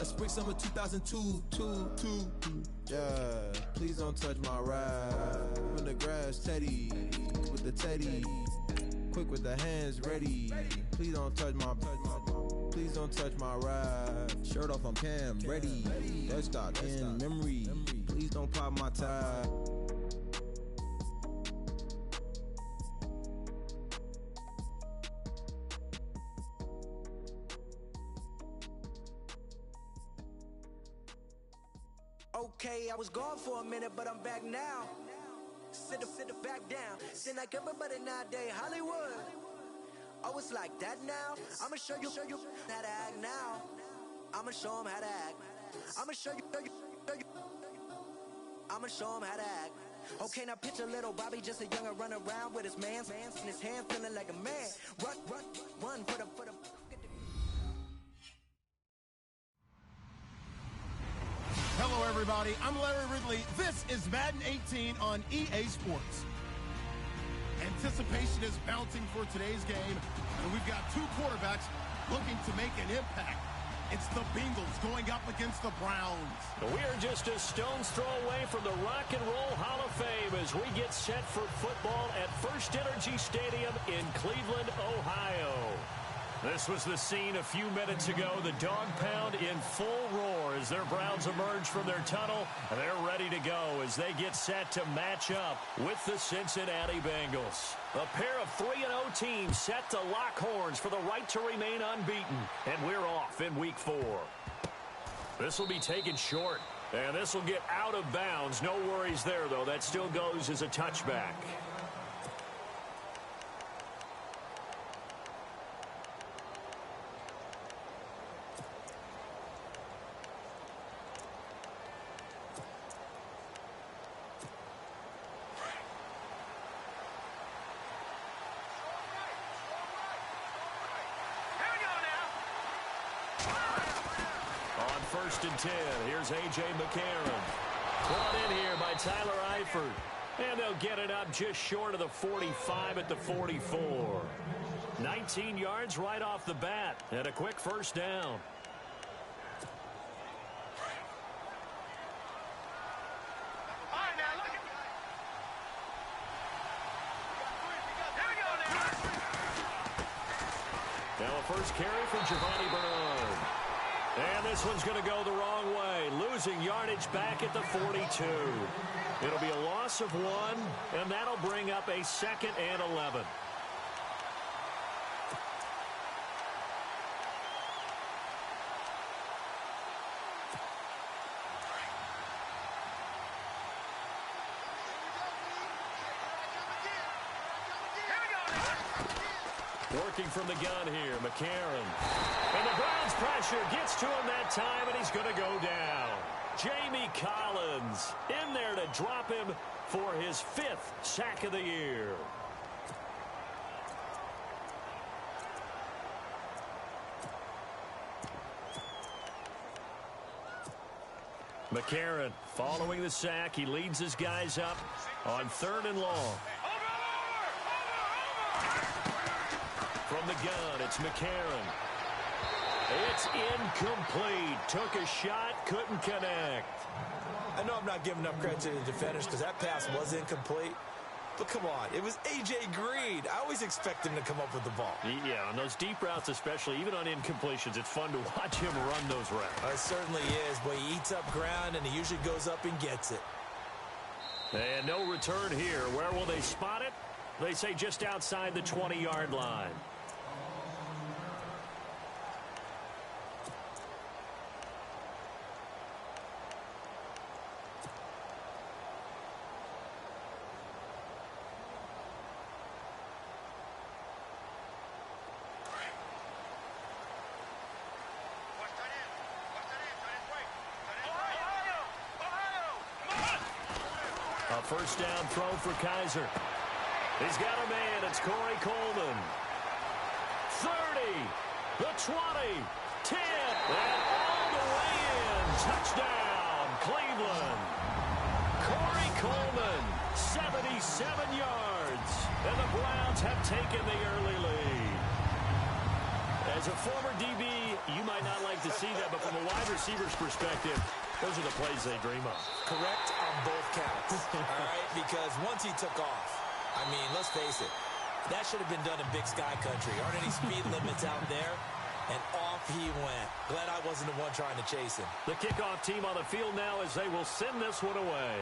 spring summer 2002. Yeah, please don't touch my ride. In the grass, Teddy, with the Teddy. Quick with the hands ready. Please don't touch my ride. Shirt off, I'm Cam, ready. Dead stock in memory. Please don't pop my tie. Okay, I was gone for a minute, but I'm back now. Sit back down. Seem like everybody nowadays, Hollywood. Oh, it's like that now? I'ma show you how to act now. I'ma show them how to act. I'ma show you. I'ma show them how to act. Okay, now picture little Bobby, just a younger run around with his man's in his hand, feeling like a man. Run for the. Hello, everybody. I'm Larry Ridley. This is Madden 18 on EA Sports. Anticipation is mounting for today's game, and we've got two quarterbacks looking to make an impact. It's the Bengals going up against the Browns. We are just a stone's throw away from the Rock and Roll Hall of Fame as we get set for football at First Energy Stadium in Cleveland, Ohio. This was the scene a few minutes ago. The dog pound in full roar as their Browns emerge from their tunnel. They're ready to go as they get set to match up with the Cincinnati Bengals. A pair of 3-0 teams set to lock horns for the right to remain unbeaten. And we're off in week 4. This will be taken short. And this will get out of bounds. No worries there, though. That still goes as a touchback. First and 10. Here's A.J. McCarron. Brought in here by Tyler Eifert. And they'll get it up just short of the 45 at the 44. 19 yards right off the bat. And a quick first down. Now a first carry for Giovanni Bernard. And this one's going to go the wrong way. Losing yardage back at the 42. It'll be a loss of 1, and that'll bring up a 2nd and 11. Working from the gun here, McCarron. And the Browns pressure gets to him that time, and he's going to go down. Jamie Collins in there to drop him for his 5th sack of the year. McCarron following the sack. He leads his guys up on 3rd and long. From the gun, it's McCarron. It's incomplete. Took a shot, couldn't connect. I know I'm not giving enough credit to the defenders because that pass was incomplete. But come on, it was A.J. Green. I always expect him to come up with the ball. Yeah, on those deep routes especially, even on incompletions, it's fun to watch him run those routes. It certainly is, but he eats up ground and he usually goes up and gets it. And no return here. Where will they spot it? They say just outside the 20-yard line. A first down throw for Kaiser. He's got a man. It's Corey Coleman. 30, the 20, 10, and all the way in. Touchdown, Cleveland. Corey Coleman, 77 yards. And the Browns have taken the early lead. As a former DB, you might not like to see that, but from a wide receiver's perspective, those are the plays they dream of. Correct on both counts, all right? Because once he took off, I mean, let's face it, that should have been done in Big Sky Country. Aren't any speed limits out there? And off he went. Glad I wasn't the one trying to chase him. The kickoff team on the field now as they will send this one away.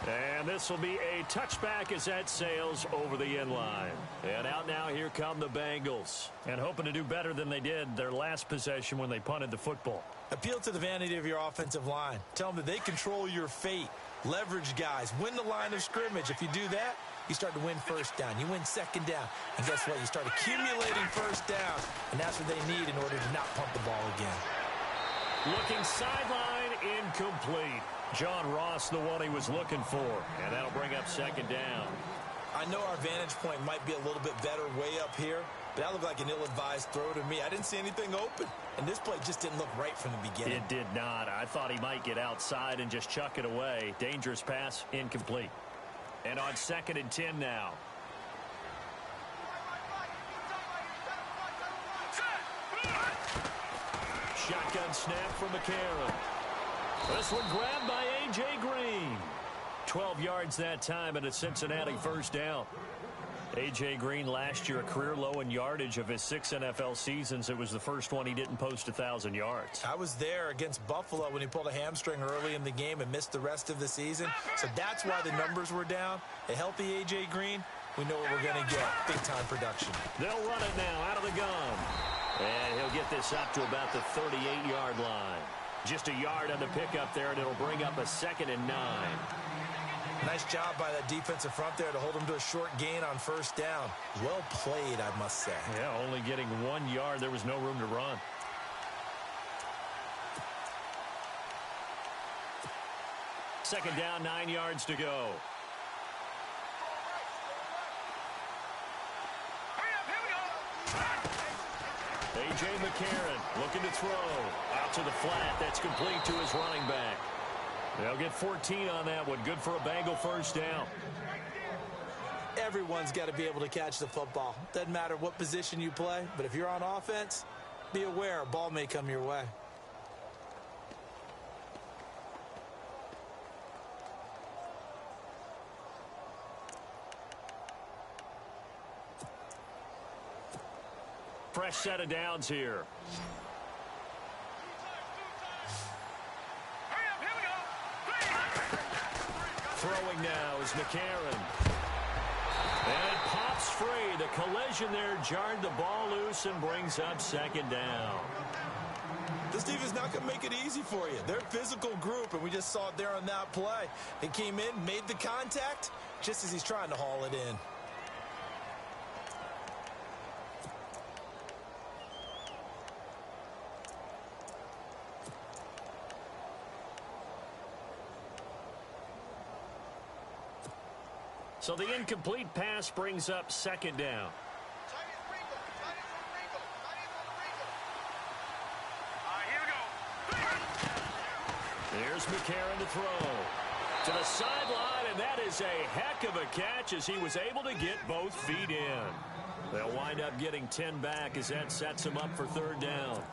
And this will be a touchback as that sails over the end line. And out now, here come the Bengals. And hoping to do better than they did their last possession when they punted the football. Appeal to the vanity of your offensive line. Tell them that they control your fate. Leverage guys. Win the line of scrimmage. If you do that, you start to win first down. You win second down. And guess what? You start accumulating first down. And that's what they need in order to not punt the ball again. Looking sideline, incomplete. John Ross, the one he was looking for. And that'll bring up second down. I know our vantage point might be a little bit better way up here, but that looked like an ill-advised throw to me. I didn't see anything open, and this play just didn't look right from the beginning. It did not. I thought he might get outside and just chuck it away. Dangerous pass, incomplete. And on 2nd and 10 now. Shotgun snap from McCarron. This one grabbed by A.J. Green. 12 yards that time and a Cincinnati first down. A.J. Green last year a career low in yardage of his 6 NFL seasons. It was the first one he didn't post 1,000 yards. I was there against Buffalo when he pulled a hamstring early in the game and missed the rest of the season. So that's why the numbers were down. A healthy A.J. Green, we know what we're going to get. Big-time production. They'll run it now out of the gun. And he'll get this up to about the 38-yard line. Just a yard on the pickup there, and it'll bring up a 2nd and 9. Nice job by that defensive front there to hold him to a short gain on first down. Well played, I must say. Yeah, only getting 1 yard. There was no room to run. Second down, 9 yards to go. A.J. McCarron looking to throw. Out to the flat. That's complete to his running back. They'll get 14 on that one. Good for a Bengal first down. Everyone's got to be able to catch the football. Doesn't matter what position you play, but if you're on offense, be aware a ball may come your way. Fresh set of downs here. Throwing now is McCarron. And it pops free. The collision there jarred the ball loose and brings up second down. This defense is not going to make it easy for you. They're a physical group, and we just saw it there on that play. They came in, made the contact, just as he's trying to haul it in. So the incomplete pass brings up second down. There's McCarron to throw. To the sideline, and that is a heck of a catch as he was able to get both feet in. They'll wind up getting 10 back as that sets him up for third down.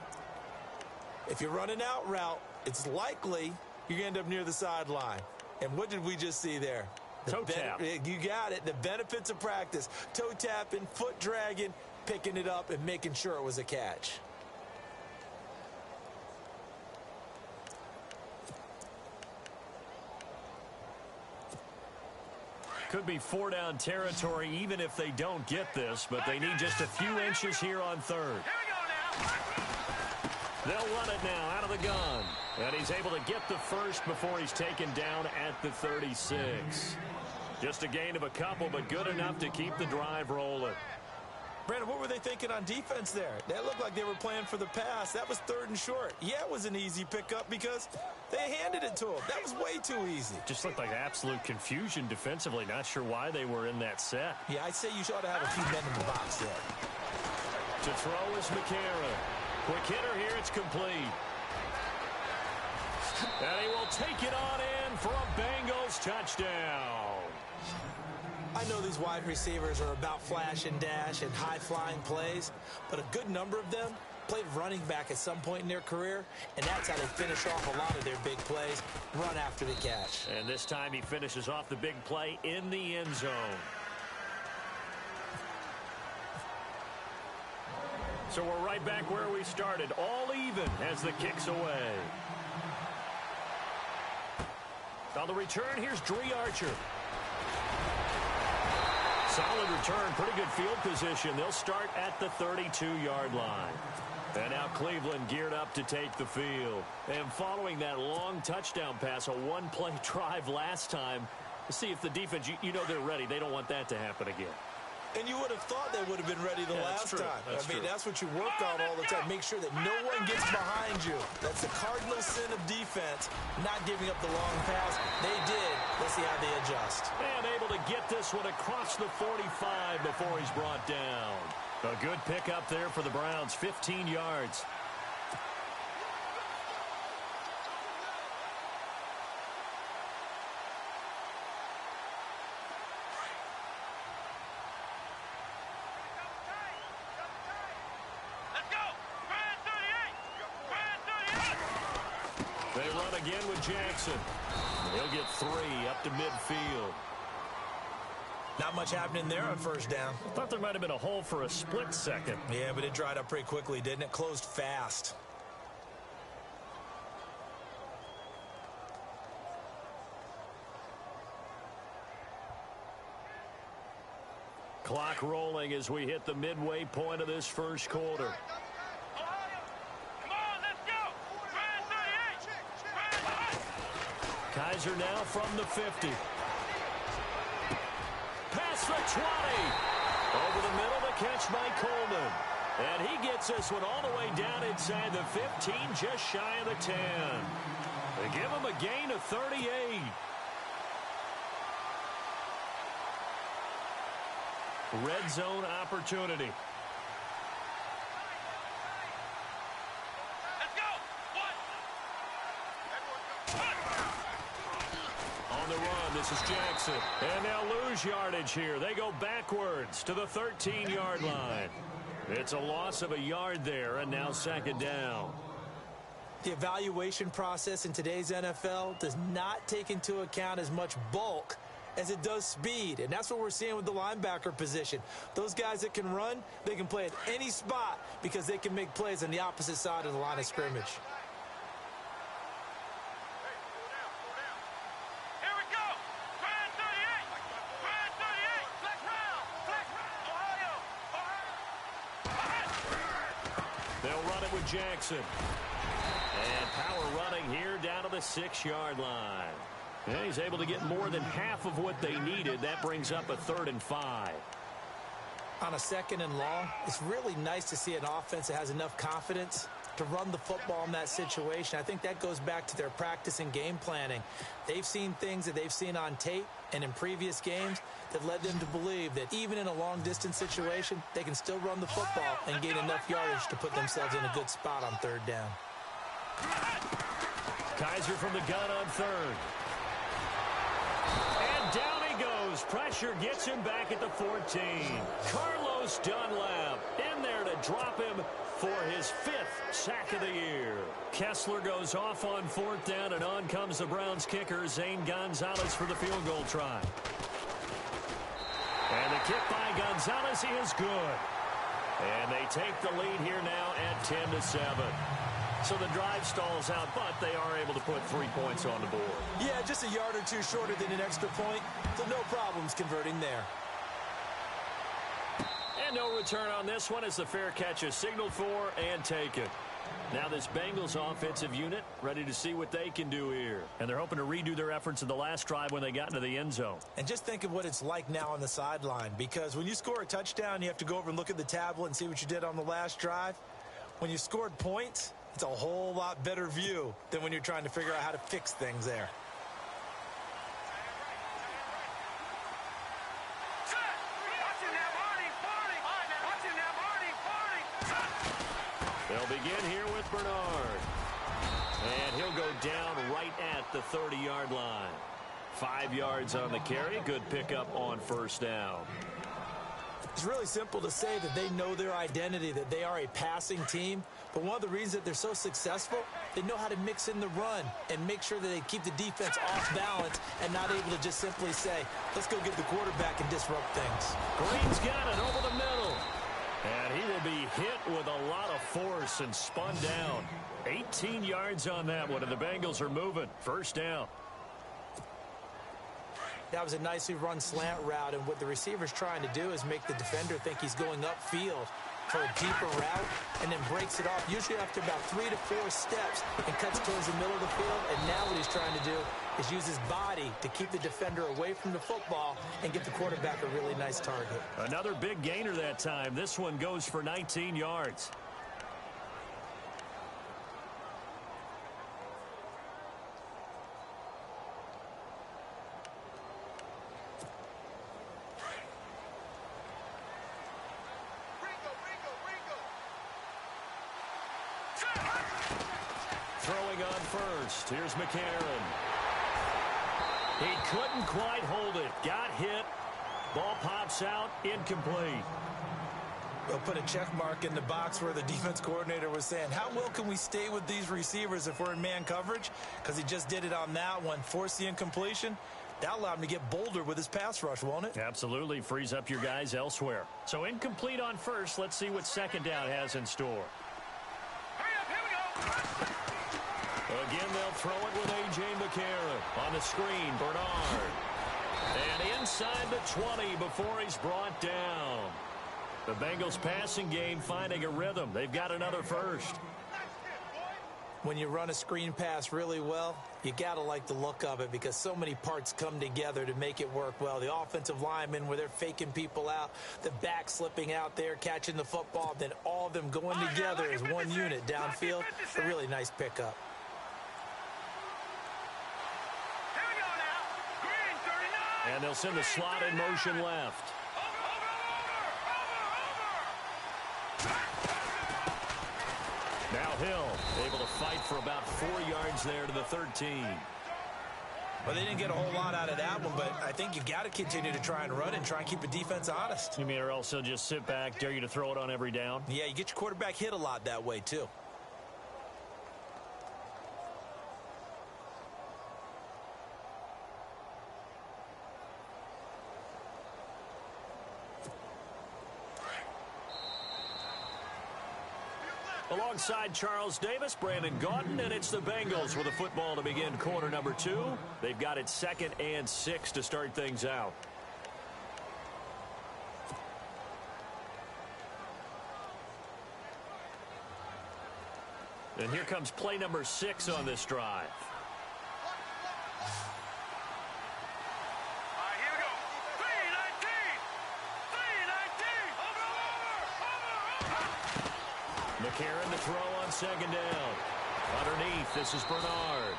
If you're running out route, it's likely you're going to end up near the sideline. And what did we just see there? Toe tap. You got it. The benefits of practice. Toe tapping, foot dragging, picking it up, and making sure it was a catch. Could be 4-down territory even if they don't get this, but they need just a few inches here on third. They'll run it now out of the gun. And he's able to get the first before he's taken down at the 36. Just a gain of a couple, but good enough to keep the drive rolling. Brandon, what were they thinking on defense there? That looked like they were playing for the pass. That was 3rd and short. Yeah, it was an easy pickup because they handed it to him. That was way too easy. Just looked like absolute confusion defensively. Not sure why they were in that set. Yeah, I'd say you ought to have a few men in the box there. To throw is McCarron. Quick hitter here, it's complete. And he will take it on in for a Bengals touchdown. I know these wide receivers are about flash and dash and high-flying plays, but a good number of them played running back at some point in their career, and that's how they finish off a lot of their big plays, run after the catch. And this time he finishes off the big play in the end zone. So we're right back where we started, all even as the kick's away. On the return, here's Dree Archer. Solid return, pretty good field position. They'll start at the 32-yard line. And now Cleveland geared up to take the field. And following that long touchdown pass, a one-play drive last time, to see if the defense, you know they're ready. They don't want that to happen again. And you would have thought they would have been ready the last time. That's true. That's what you work on all the time. Make sure that no one gets behind you. That's the cardinal sin of defense, not giving up the long pass. They did. Let's see how they adjust. And able to get this one across the 45 before he's brought down. A good pickup there for the Browns, 15 yards. They run again with Jackson. He'll get 3 up to midfield. Not much happening there on first down. Thought there might have been a hole for a split second. Yeah, but it dried up pretty quickly, didn't it? Closed fast. Clock rolling as we hit the midway point of this first quarter. Kaiser now from the 50. Past the 20. Over the middle, the catch by Coleman. And he gets this one all the way down inside the 15, just shy of the 10. They give him a gain of 38. Red zone opportunity. On the run, this is Jackson. And now lose yardage here. They go backwards to the 13-yard line. It's a loss of a yard there, and now second down. The evaluation process in today's NFL does not take into account as much bulk as it does speed, and that's what we're seeing with the linebacker position. Those guys that can run, they can play at any spot because they can make plays on the opposite side of the line of scrimmage. Jackson. And power running here down to the 6-yard line. And he's able to get more than half of what they needed. That brings up a 3rd and 5. On a 2nd and long, it's really nice to see an offense that has enough confidence to run the football in that situation. I think that goes back to their practice and game planning. They've seen things that they've seen on tape and in previous games that led them to believe that even in a long-distance situation, they can still run the football and gain enough yardage to put themselves in a good spot on 3rd down. Kaiser from the gun on 3rd. And down he goes. Pressure gets him back at the 14. Carlos Dunlap in there to drop him for his 5th sack of the year. Kessler goes off on 4th down, and on comes the Browns kicker, Zane Gonzalez, for the field goal try. And the kick by Gonzalez is good. And they take the lead here now at 10-7. So the drive stalls out, but they are able to put 3 points on the board. Yeah, just a yard or two shorter than an extra point, so no problems converting there. And no return on this one as the fair catch is signaled for and taken. Now this Bengals offensive unit ready to see what they can do here. And they're hoping to redo their efforts in the last drive when they got into the end zone. And just think of what it's like now on the sideline, because when you score a touchdown, you have to go over and look at the tablet and see what you did on the last drive. When you scored points, it's a whole lot better view than when you're trying to figure out how to fix things there. They'll begin here with Bernard. And he'll go down right at the 30-yard line. 5 yards on the carry. Good pickup on first down. It's really simple to say that they know their identity, that they are a passing team. But one of the reasons that they're so successful, they know how to mix in the run and make sure that they keep the defense off balance and not able to just simply say, let's go get the quarterback and disrupt things. Green's got it over the middle. And he will be hit with a lot of force and spun down. 18 yards on that one, and the Bengals are moving. First down. That was a nicely run slant route, and what the receiver's trying to do is make the defender think he's going upfield for a deeper route and then breaks it off, usually after about 3 to 4 steps, and cuts towards the middle of the field. And now what he's trying to do is use his body to keep the defender away from the football and give the quarterback a really nice target. Another big gainer that time. This one goes for 19 yards. Throwing on first. Here's McCarron. He couldn't quite hold it. Got hit. Ball pops out. Incomplete. They'll put a check mark in the box where the defense coordinator was saying, how well can we stay with these receivers if we're in man coverage? Because he just did it on that one. Forced the incompletion. That allowed him to get bolder with his pass rush, won't it? Absolutely. Frees up your guys elsewhere. So incomplete on first. Let's see what second down has in store. Again, they'll throw it with A.J. McCarron. On the screen, Bernard. And inside the 20 before he's brought down. The Bengals passing game finding a rhythm. They've got another first. When you run a screen pass really well, you got to like the look of it because so many parts come together to make it work well. The offensive linemen where they're faking people out, the back slipping out there, catching the football, then all of them going together as one unit downfield. A really nice pickup. And they'll send the slot in motion left. Now Hill able to fight for about 4 yards there to the 13. Well, they didn't get a whole lot out of that one, but I think you got to continue to try and run and try and keep the defense honest. You mean or also just sit back, dare you to throw it on every down? Yeah, you get your quarterback hit a lot that way, too. Alongside Charles Davis, Brandon Gaudin, and it's the Bengals with the football to begin quarter number 2. They've got it 2nd and 6 to start things out. And here comes play number 6 on this drive. McCarron to throw on second down. Underneath, this is Bernard.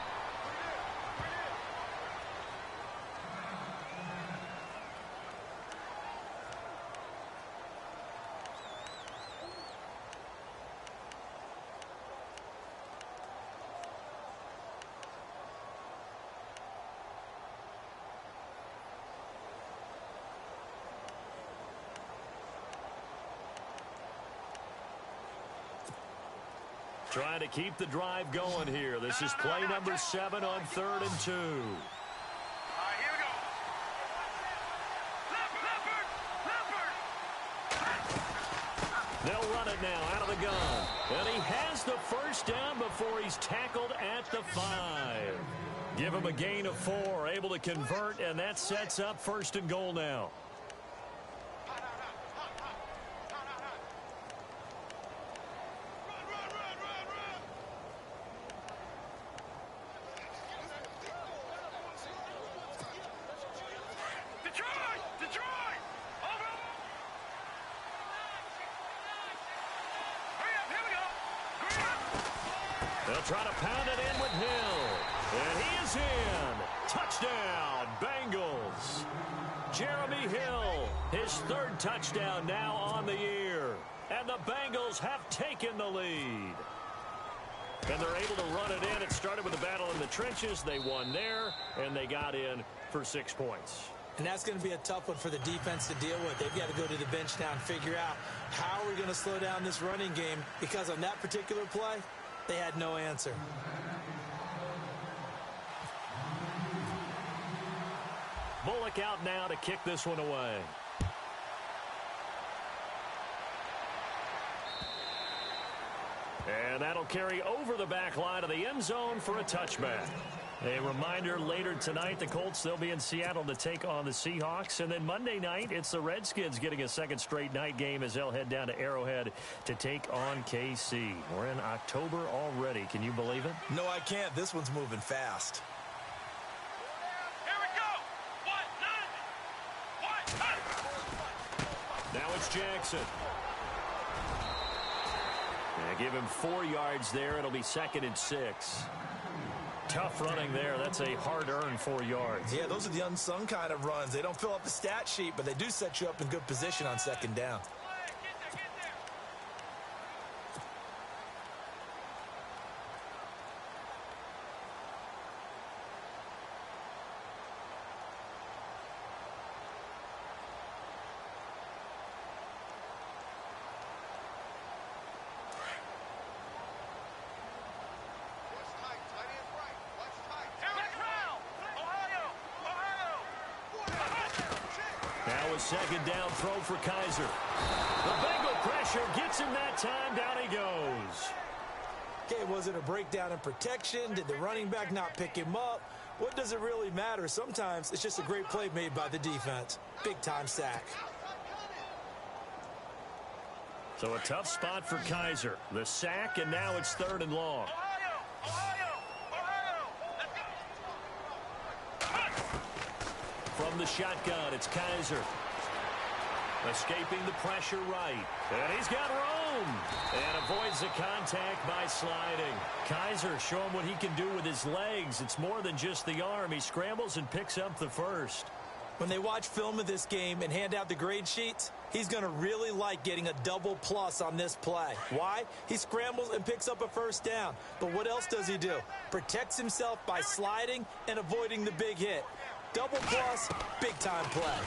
Trying to keep the drive going here. This is play number 7 on 3rd and 2. Here we go. They'll run it now out of the gun. And he has the first down before he's tackled at the 5. Give him a gain of 4. Able to convert, and that sets up 1st and goal now. They'll try to pound it in with Hill. And he is in. Touchdown, Bengals. Jeremy Hill, his 3rd touchdown now on the year. And the Bengals have taken the lead. And they're able to run it in. It started with a battle in the trenches. They won there, and they got in for 6 points. And that's going to be a tough one for the defense to deal with. They've got to go to the bench now and figure out how are we going to slow down this running game, because on that particular play, they had no answer. Bullock out now to kick this one away. And that'll carry over the back line of the end zone for a touchback. A reminder, later tonight, the Colts, they'll be in Seattle to take on the Seahawks. And then Monday night, it's the Redskins getting a second straight night game as they'll head down to Arrowhead to take on KC. We're in October already. Can you believe it? No, I can't. This one's moving fast. Here we go. Now it's Jackson. Give him 4 yards there. It'll be 2nd and 6. Tough running there. That's a hard-earned 4 yards. Yeah, those are the unsung kind of runs. They don't fill up the stat sheet, but they do set you up in good position on 2nd down. Now a 2nd down throw for Kaiser. The Bengal pressure gets him that time. Down he goes. Okay, was it a breakdown in protection? Did the running back not pick him up? What does it really matter? Sometimes it's just a great play made by the defense. Big-time sack. So a tough spot for Kaiser. The sack, and now it's 3rd and long. From the shotgun, it's Kaiser. Escaping the pressure right. And he's got room. And avoids the contact by sliding. Kaiser showing what he can do with his legs. It's more than just the arm. He scrambles and picks up the first. When they watch film of this game and hand out the grade sheets, he's going to really like getting a double plus on this play. Why? He scrambles and picks up a 1st down. But what else does he do? Protects himself by sliding and avoiding the big hit. Double plus, big-time play.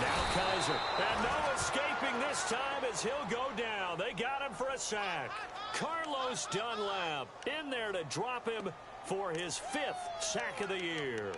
Now Kaiser. And no escaping this time as he'll go down. They got him for a sack. Carlos Dunlap in there to drop him for his 5th sack of the year.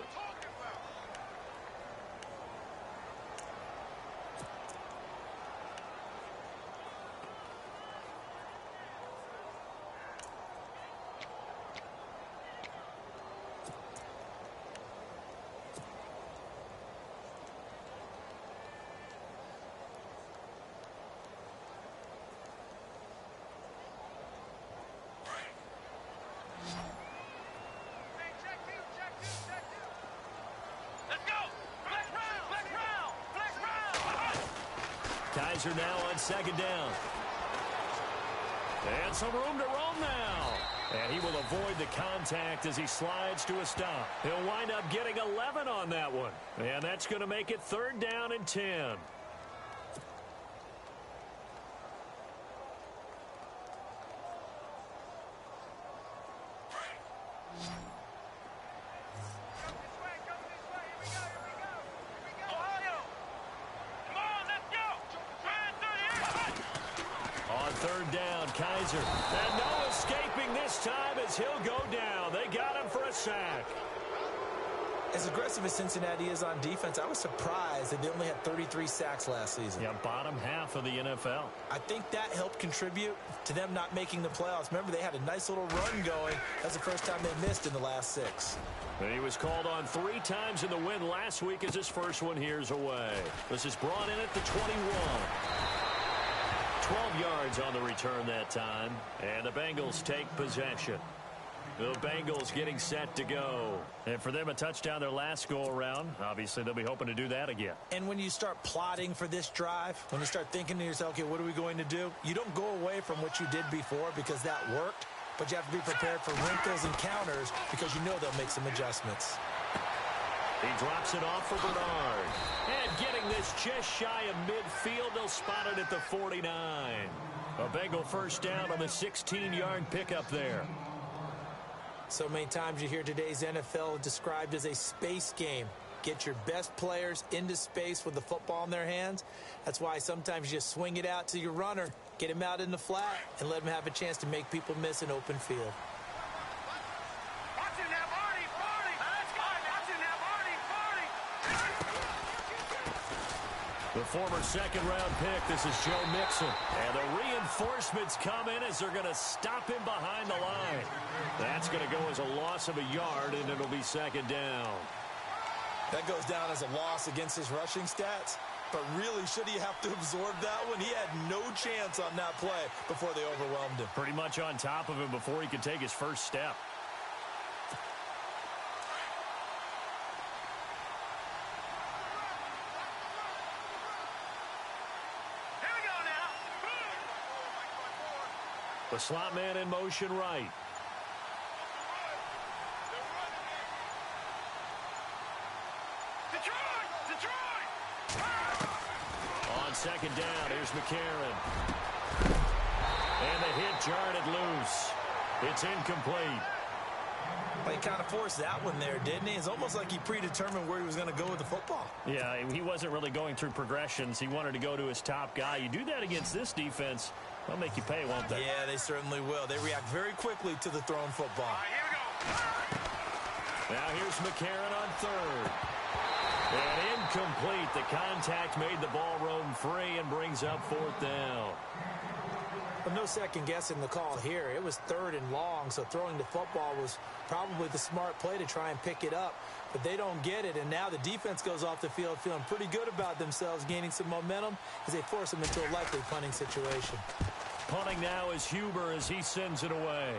Kaiser now on 2nd down. And some room to roam now. And he will avoid the contact as he slides to a stop. He'll wind up getting 11 on that one. And that's going to make it 3rd down and 10. Kaiser. And no escaping this time as he'll go down. They got him for a sack. As aggressive as Cincinnati is on defense, I was surprised that they only had 33 sacks last season. Yeah, bottom half of the NFL. I think that helped contribute to them not making the playoffs. Remember, they had a nice little run going. That's the first time they missed in the last 6. And he was called on 3 times in the win last week as his first one here's away. This is brought in at the 21. 12 yards on the return that time. And the Bengals take possession. The Bengals getting set to go. And for them, a touchdown their last go-around. Obviously, they'll be hoping to do that again. And when you start plotting for this drive, when you start thinking to yourself, okay, what are we going to do? You don't go away from what you did before because that worked. But you have to be prepared for wrinkles and counters because you know they'll make some adjustments. He drops it off for Bernard. And getting this just shy of midfield, they'll spot it at the 49. A Bengal first down on the 16-yard pickup there. So many times you hear today's NFL described as a space game. Get your best players into space with the football in their hands. That's why sometimes you just swing it out to your runner, get him out in the flat, and let him have a chance to make people miss an open field. The former second-round pick, this is Joe Mixon. And the reinforcements come in as they're going to stop him behind the line. That's going to go as a loss of a yard, and it'll be second down. That goes down as a loss against his rushing stats. But really, should he have to absorb that one? He had no chance on that play before they overwhelmed him. Pretty much on top of him before he could take his first step. The slot man in motion right. On second down, here's McCarron. And the hit jarred it loose. It's incomplete. Well, he kind of forced that one there, didn't he? It's almost like he predetermined where he was going to go with the football. Yeah, he wasn't really going through progressions. He wanted to go to his top guy. You do that against this defense, they'll make you pay, won't they? Yeah, they certainly will. They react very quickly to the thrown football. All right, here we go. Now here's McCarron on third. And incomplete. The contact made the ball roam free and brings up fourth down. Well, no second guessing the call here. It was third and long, so throwing the football was probably the smart play to try and pick it up. But they don't get it, and now the defense goes off the field feeling pretty good about themselves, gaining some momentum as they force them into a likely punting situation. Punting now is Huber as he sends it away.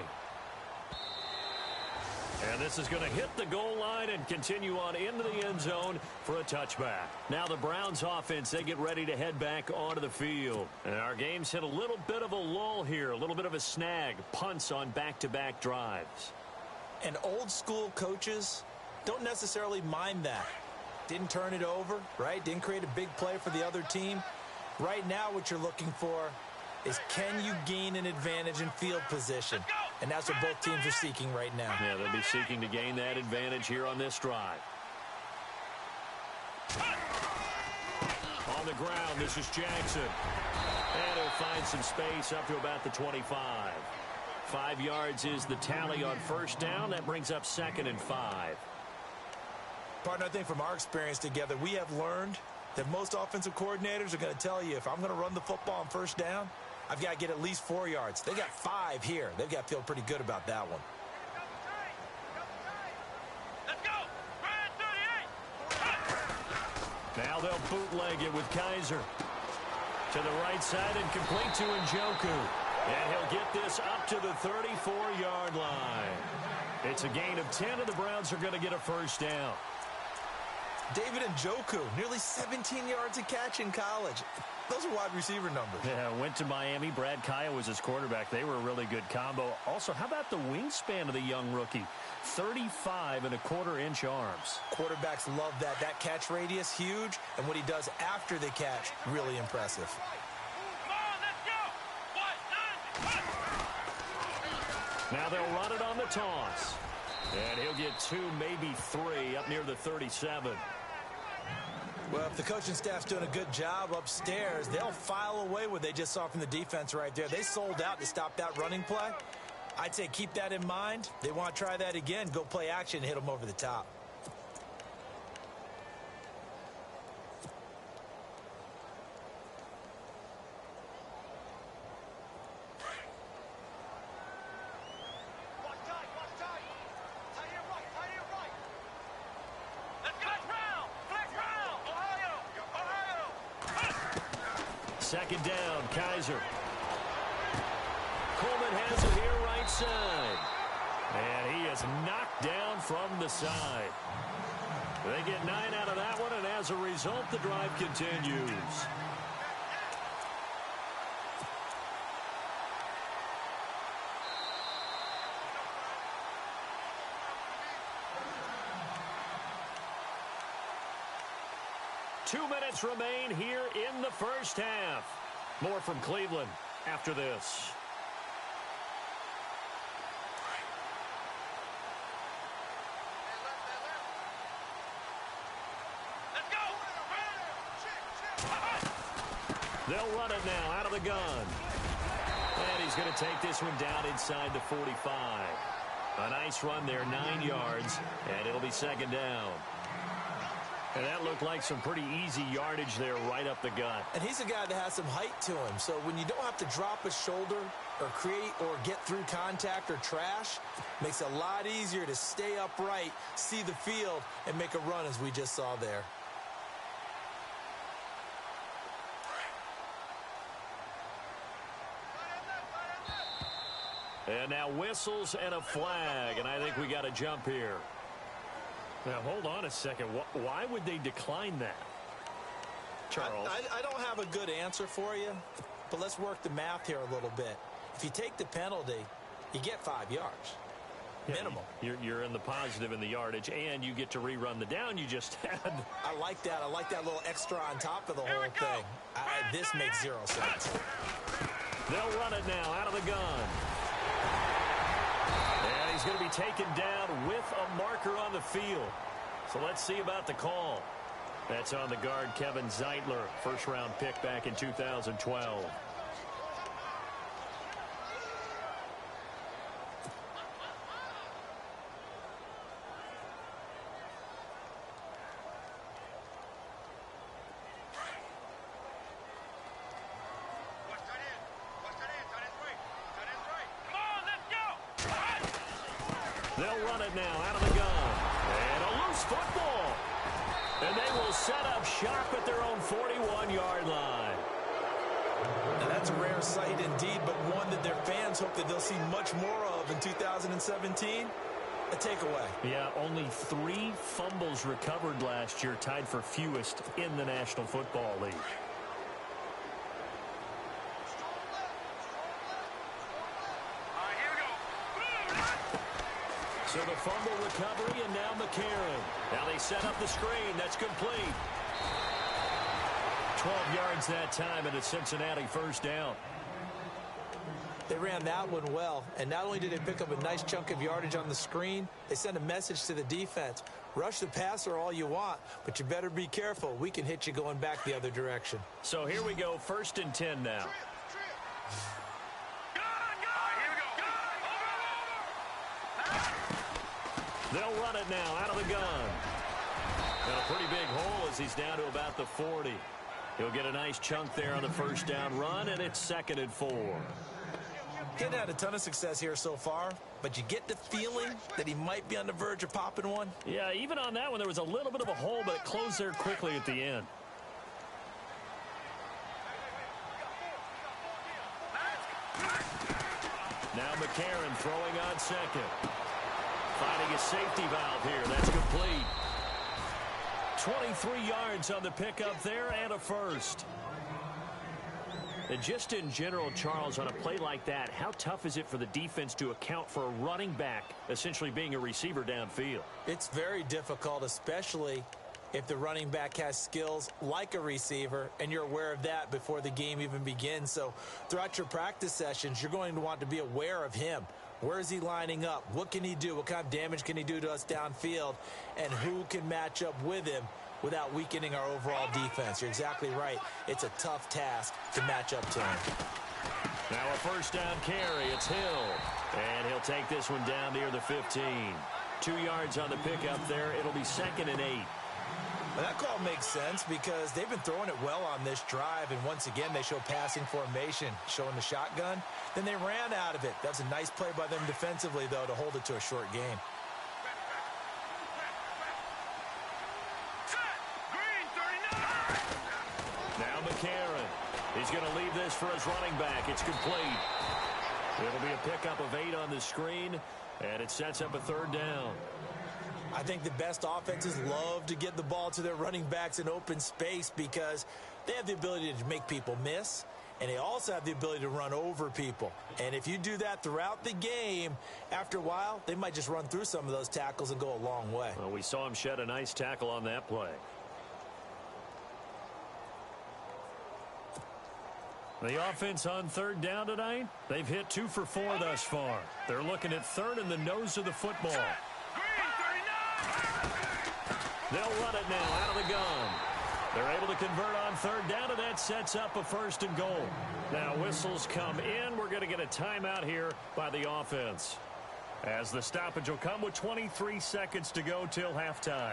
And this is going to hit the goal line and continue on into the end zone for a touchback. Now the Browns offense, they get ready to head back onto the field. And our game's hit a little bit of a lull here, a little bit of a snag. Punts on back-to-back drives. And old school coaches don't necessarily mind that. Didn't turn it over, right? Didn't create a big play for the other team. Right now what you're looking for is, can you gain an advantage in field position? And that's what both teams are seeking right now. Yeah, they'll be seeking to gain that advantage here on this drive. On the ground, this is Jackson. And he'll find some space up to about the 25. 5 yards is the tally on first down. That brings up 2nd and 5. Partner, I think from our experience together, we have learned that most offensive coordinators are going to tell you, if I'm going to run the football on first down, I've got to get at least 4 yards. They got 5 here. They've got to feel pretty good about that one. Let's go. Now they'll bootleg it with Kaiser. To the right side and complete to Njoku. And he'll get this up to the 34-yard line. It's a gain of 10, and the Browns are going to get a first down. David Njoku, nearly 17 yards a catch in college. Those are wide receiver numbers. Yeah, went to Miami. Brad Kaya was his quarterback. They were a really good combo. Also, how about the wingspan of the young rookie? 35.25-inch arms. Quarterbacks love that. That catch radius, huge. And what he does after the catch, really impressive. Come on, let's go. Now they'll run it on the toss. And he'll get 2, maybe 3, up near the 37. Well, if the coaching staff's doing a good job upstairs, they'll file away what they just saw from the defense right there. They sold out to stop that running play. I'd say keep that in mind. They want to try that again. Go play action and hit them over the top. Second down, Kaiser. Coleman has it here right side. And he is knocked down from the side. They get 9 out of that one, and as a result, the drive continues. Two minutes remain here in the first half. More from Cleveland after this. They'll run it now out of the gun. And he's going to take this one down inside the 45. A nice run there, 9 yards, and it'll be second down. And that looked like some pretty easy yardage there right up the gut. And he's a guy that has some height to him. So when you don't have to drop a shoulder or create or get through contact or trash, makes it a lot easier to stay upright, see the field, and make a run as we just saw there. And now whistles and a flag, and I think we got a jump here. Now, hold on a second. Why would they decline that? Charles? I don't have a good answer for you, but let's work the math here a little bit. If you take the penalty, you get 5 yards. Minimum. You're in the positive in the yardage, and you get to rerun the down you just had. I like that. I like that little extra on top of the whole thing. This makes 0 sense. They'll run it now out of the gun. And he's going to be taken down with a marker on the field. So let's see about the call. That's on the guard, Kevin Zeitler, first-round pick back in 2012. They'll run it now out of the gun. And a loose football. And they will set up shop at their own 41-yard line. Now that's a rare sight indeed, but one that their fans hope that they'll see much more of in 2017. A takeaway. Yeah, only 3 fumbles recovered last year, tied for fewest in the National Football League. So the fumble recovery, and now McCarron. Now they set up the screen. That's complete. 12 yards that time, and a Cincinnati first down. They ran that one well, and not only did they pick up a nice chunk of yardage on the screen, they sent a message to the defense. Rush the passer all you want, but you better be careful. We can hit you going back the other direction. So here we go, 1st and 10 now. They'll run it now out of the gun. And a pretty big hole as he's down to about the 40. He'll get a nice chunk there on the first down run, and it's 2nd and 4. Getting had a ton of success here so far, but you get the feeling that he might be on the verge of popping one. Yeah, even on that one, there was a little bit of a hole, but it closed there quickly at the end. Now McCarron throwing on second. Finding a safety valve here. That's complete. 23 yards on the pickup there and a first. And just in general, Charles, on a play like that, how tough is it for the defense to account for a running back essentially being a receiver downfield? It's very difficult, especially if the running back has skills like a receiver, and you're aware of that before the game even begins. So throughout your practice sessions, you're going to want to be aware of him. Where is he lining up? What can he do? What kind of damage can he do to us downfield? And who can match up with him without weakening our overall defense? You're exactly right. It's a tough task to match up to him. Now a first down carry. It's Hill. And he'll take this one down near the 15. 2 yards on the pickup there. It'll be 2nd and 8. Well, that call makes sense because they've been throwing it well on this drive, and once again they show passing formation, showing the shotgun. Then they ran out of it. That's a nice play by them defensively, though, to hold it to a short game. Now McCarron. He's going to leave this for his running back. It's complete. It'll be a pickup of 8 on the screen, and it sets up a 3rd down. I think the best offenses love to get the ball to their running backs in open space because they have the ability to make people miss, and they also have the ability to run over people. And if you do that throughout the game, after a while, they might just run through some of those tackles and go a long way. Well, we saw him shed a nice tackle on that play. The offense on 3rd down tonight, they've hit 2 for 4 thus far. They're looking at 3rd in the nose of the football. They'll run it now out of the gun. They're able to convert on third down, and that sets up a 1st and goal. Now whistles come in. We're going to get a timeout here by the offense, as the stoppage will come with 23 seconds to go till halftime.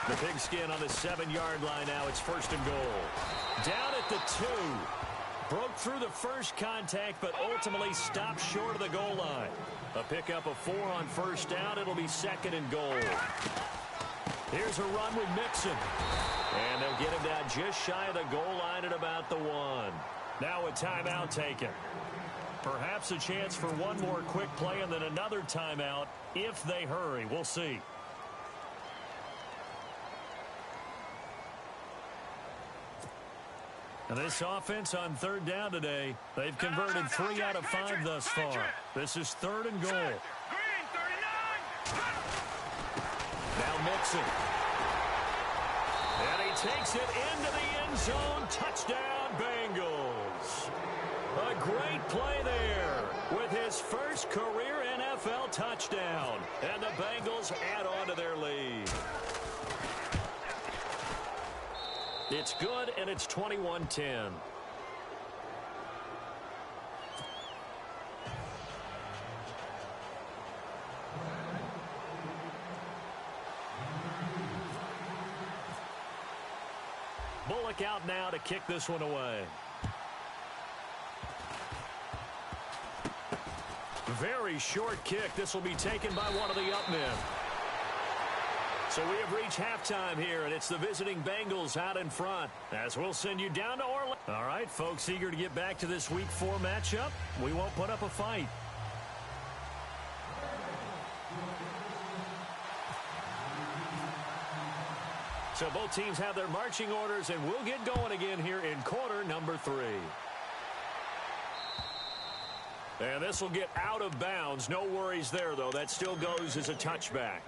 The pigskin on the 7-yard line now. It's 1st and goal. Down at the 2. Broke through the first contact, but ultimately stopped short of the goal line. A pickup of 4 on 1st down. It'll be 2nd and goal. Here's a run with Mixon. And they'll get him down just shy of the goal line at about the 1. Now a timeout taken. Perhaps a chance for one more quick play and then another timeout if they hurry. We'll see. And this offense on 3rd down today, they've converted 3 out of 5 thus far. This is 3rd and goal. Now Mixon. And he takes it into the end zone. Touchdown, Bengals. A great play there with his first career NFL touchdown. And the Bengals add on to their lead. It's good, and it's 21-10. Bullock out now to kick this one away. Very short kick. This will be taken by one of the up men. So we have reached halftime here, and it's the visiting Bengals out in front, as we'll send you down to Orlando. All right, folks, eager to get back to this Week 4 matchup. We won't put up a fight. So both teams have their marching orders, and we'll get going again here in quarter number 3. And this will get out of bounds. No worries there, though. That still goes as a touchback.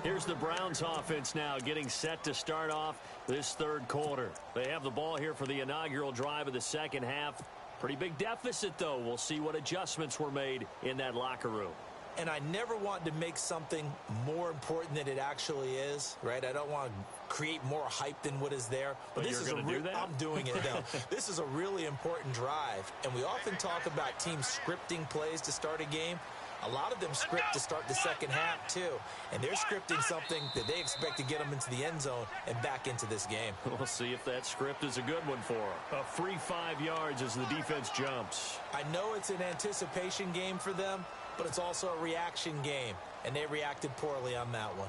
Here's the Browns offense now getting set to start off this 3rd quarter. They have the ball here for the inaugural drive of the 2nd half. Pretty big deficit, though. We'll see what adjustments were made in that locker room. And I never want to make something more important than it actually is, right? I don't want to create more hype than what is there. But this is do that? I'm doing it now. This is a really important drive, and we often talk about teams scripting plays to start a game. A lot of them script to start the 2nd half, too. And they're scripting something that they expect to get them into the end zone and back into this game. We'll see if that script is a good one for them. A free 5 yards as the defense jumps. I know it's an anticipation game for them, but it's also a reaction game, and they reacted poorly on that one.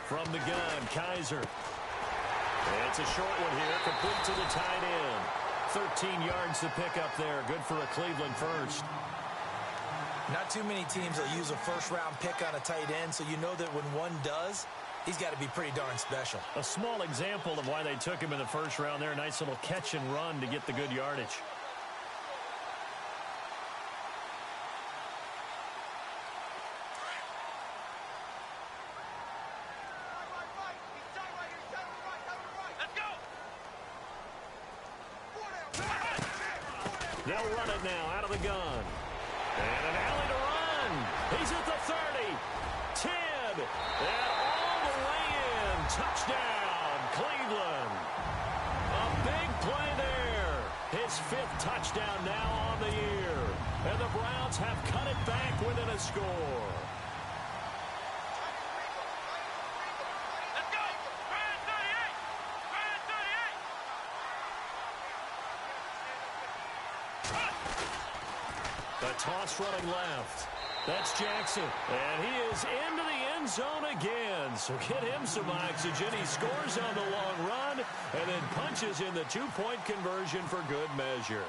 From the gun, Kaiser. It's a short one here, complete to the tight end. 13 yards to pick up there. Good for a Cleveland first. Not too many teams will use a first-round pick on a tight end, so you know that when one does, he's got to be pretty darn special. A small example of why they took him in the first round there. Nice little catch and run to get the good yardage. They'll run it now out of the gun. And an alley to run. He's at the 30. 10. And all the way in. Touchdown, Cleveland. A big play there. His 5th touchdown now on the year. And the Browns have cut it back within a score. The toss running left. That's Jackson. And he is into the end zone again. So get him some oxygen. He scores on the long run and then punches in the 2-point conversion for good measure.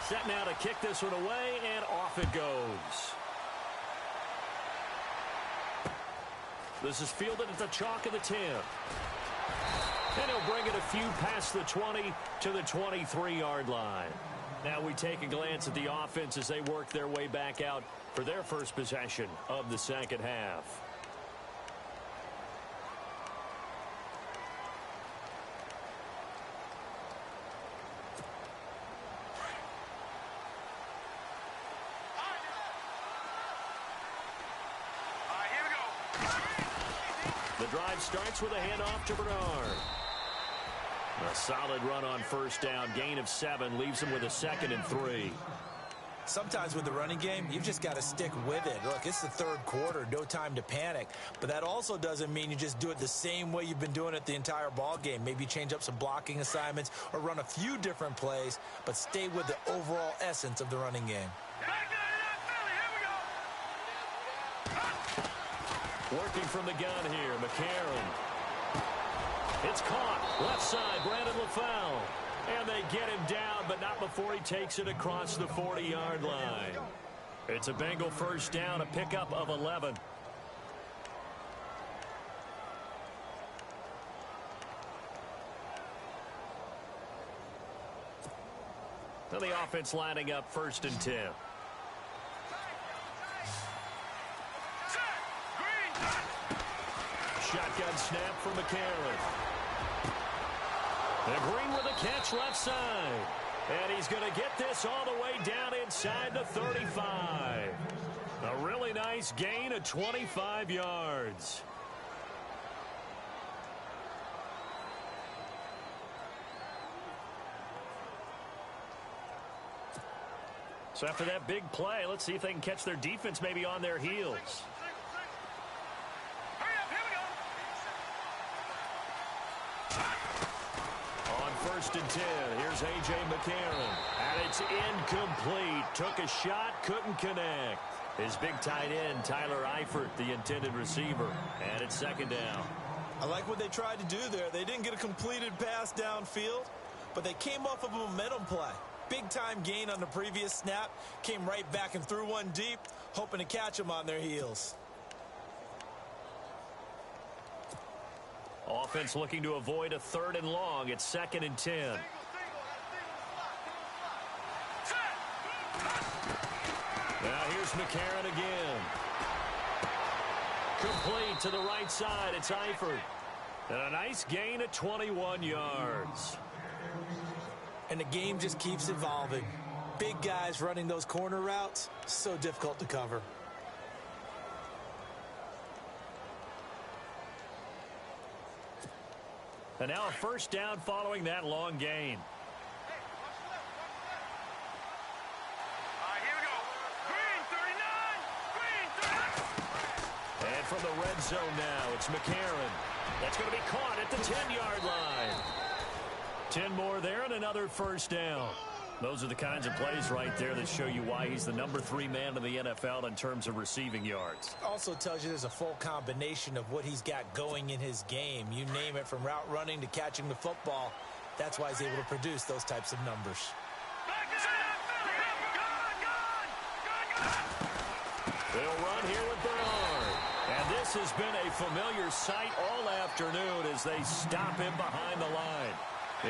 Set now to kick this one away, and off it goes. This is fielded at the chalk of the 10. And he'll bring it a few past the 20 to the 23-yard line. Now we take a glance at the offense as they work their way back out for their first possession of the second half. The drive starts with a handoff to Bernard. A solid run on first down. Gain of 7 leaves him with a 2nd and 3. Sometimes with the running game, you've just got to stick with it. Look, it's the third quarter, no time to panic. But that also doesn't mean you just do it the same way you've been doing it the entire ball game. Maybe change up some blocking assignments or run a few different plays, but stay with the overall essence of the running game. Working from the gun here, McCarron. It's caught. Left side, Brandon LaFell. And they get him down, but not before he takes it across the 40-yard line. It's a Bengal first down, a pickup of 11. Now the offense lining up 1st and 10. Shotgun snap from McCarron. And Green with a catch left side. And he's going to get this all the way down inside the 35. A really nice gain of 25 yards. So after that big play, let's see if they can catch their defense maybe on their heels. On 1st and 10, here's A.J. McCarron. And it's incomplete. Took a shot, couldn't connect. His big tight end, Tyler Eifert, the intended receiver. And it's 2nd down. I like what they tried to do there. They didn't get a completed pass downfield, but they came off of a momentum play. Big-time gain on the previous snap. Came right back and threw one deep, hoping to catch them on their heels. Offense looking to avoid a 3rd and long. It's 2nd and 10. Now here's McCarron again. Complete to the right side. It's Eifert. And a nice gain of 21 yards. And the game just keeps evolving. Big guys running those corner routes, so difficult to cover. And now a first down following that long gain. Here we go. Green 39. And from the red zone now, it's McCarron. That's going to be caught at the 10-yard line. 10 more there and another first down. Those are the kinds of plays right there that show you why he's the number 3 man in the NFL in terms of receiving yards. Also tells you there's a full combination of what he's got going in his game. You name it, from route running to catching the football. That's why he's able to produce those types of numbers. They'll run here with Bernard. And this has been a familiar sight all afternoon as they stop him behind the line.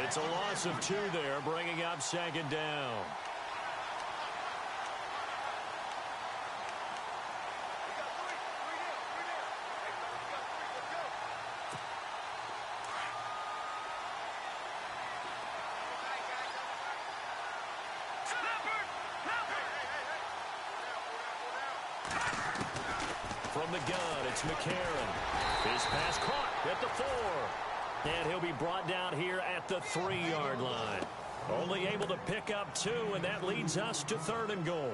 It's a loss of 2 there, bringing up 2nd down. From the gun, it's McCarron. His pass caught at the 4. And he'll be brought down here at the 3-yard line. Only able to pick up 2, and that leads us to 3rd and goal.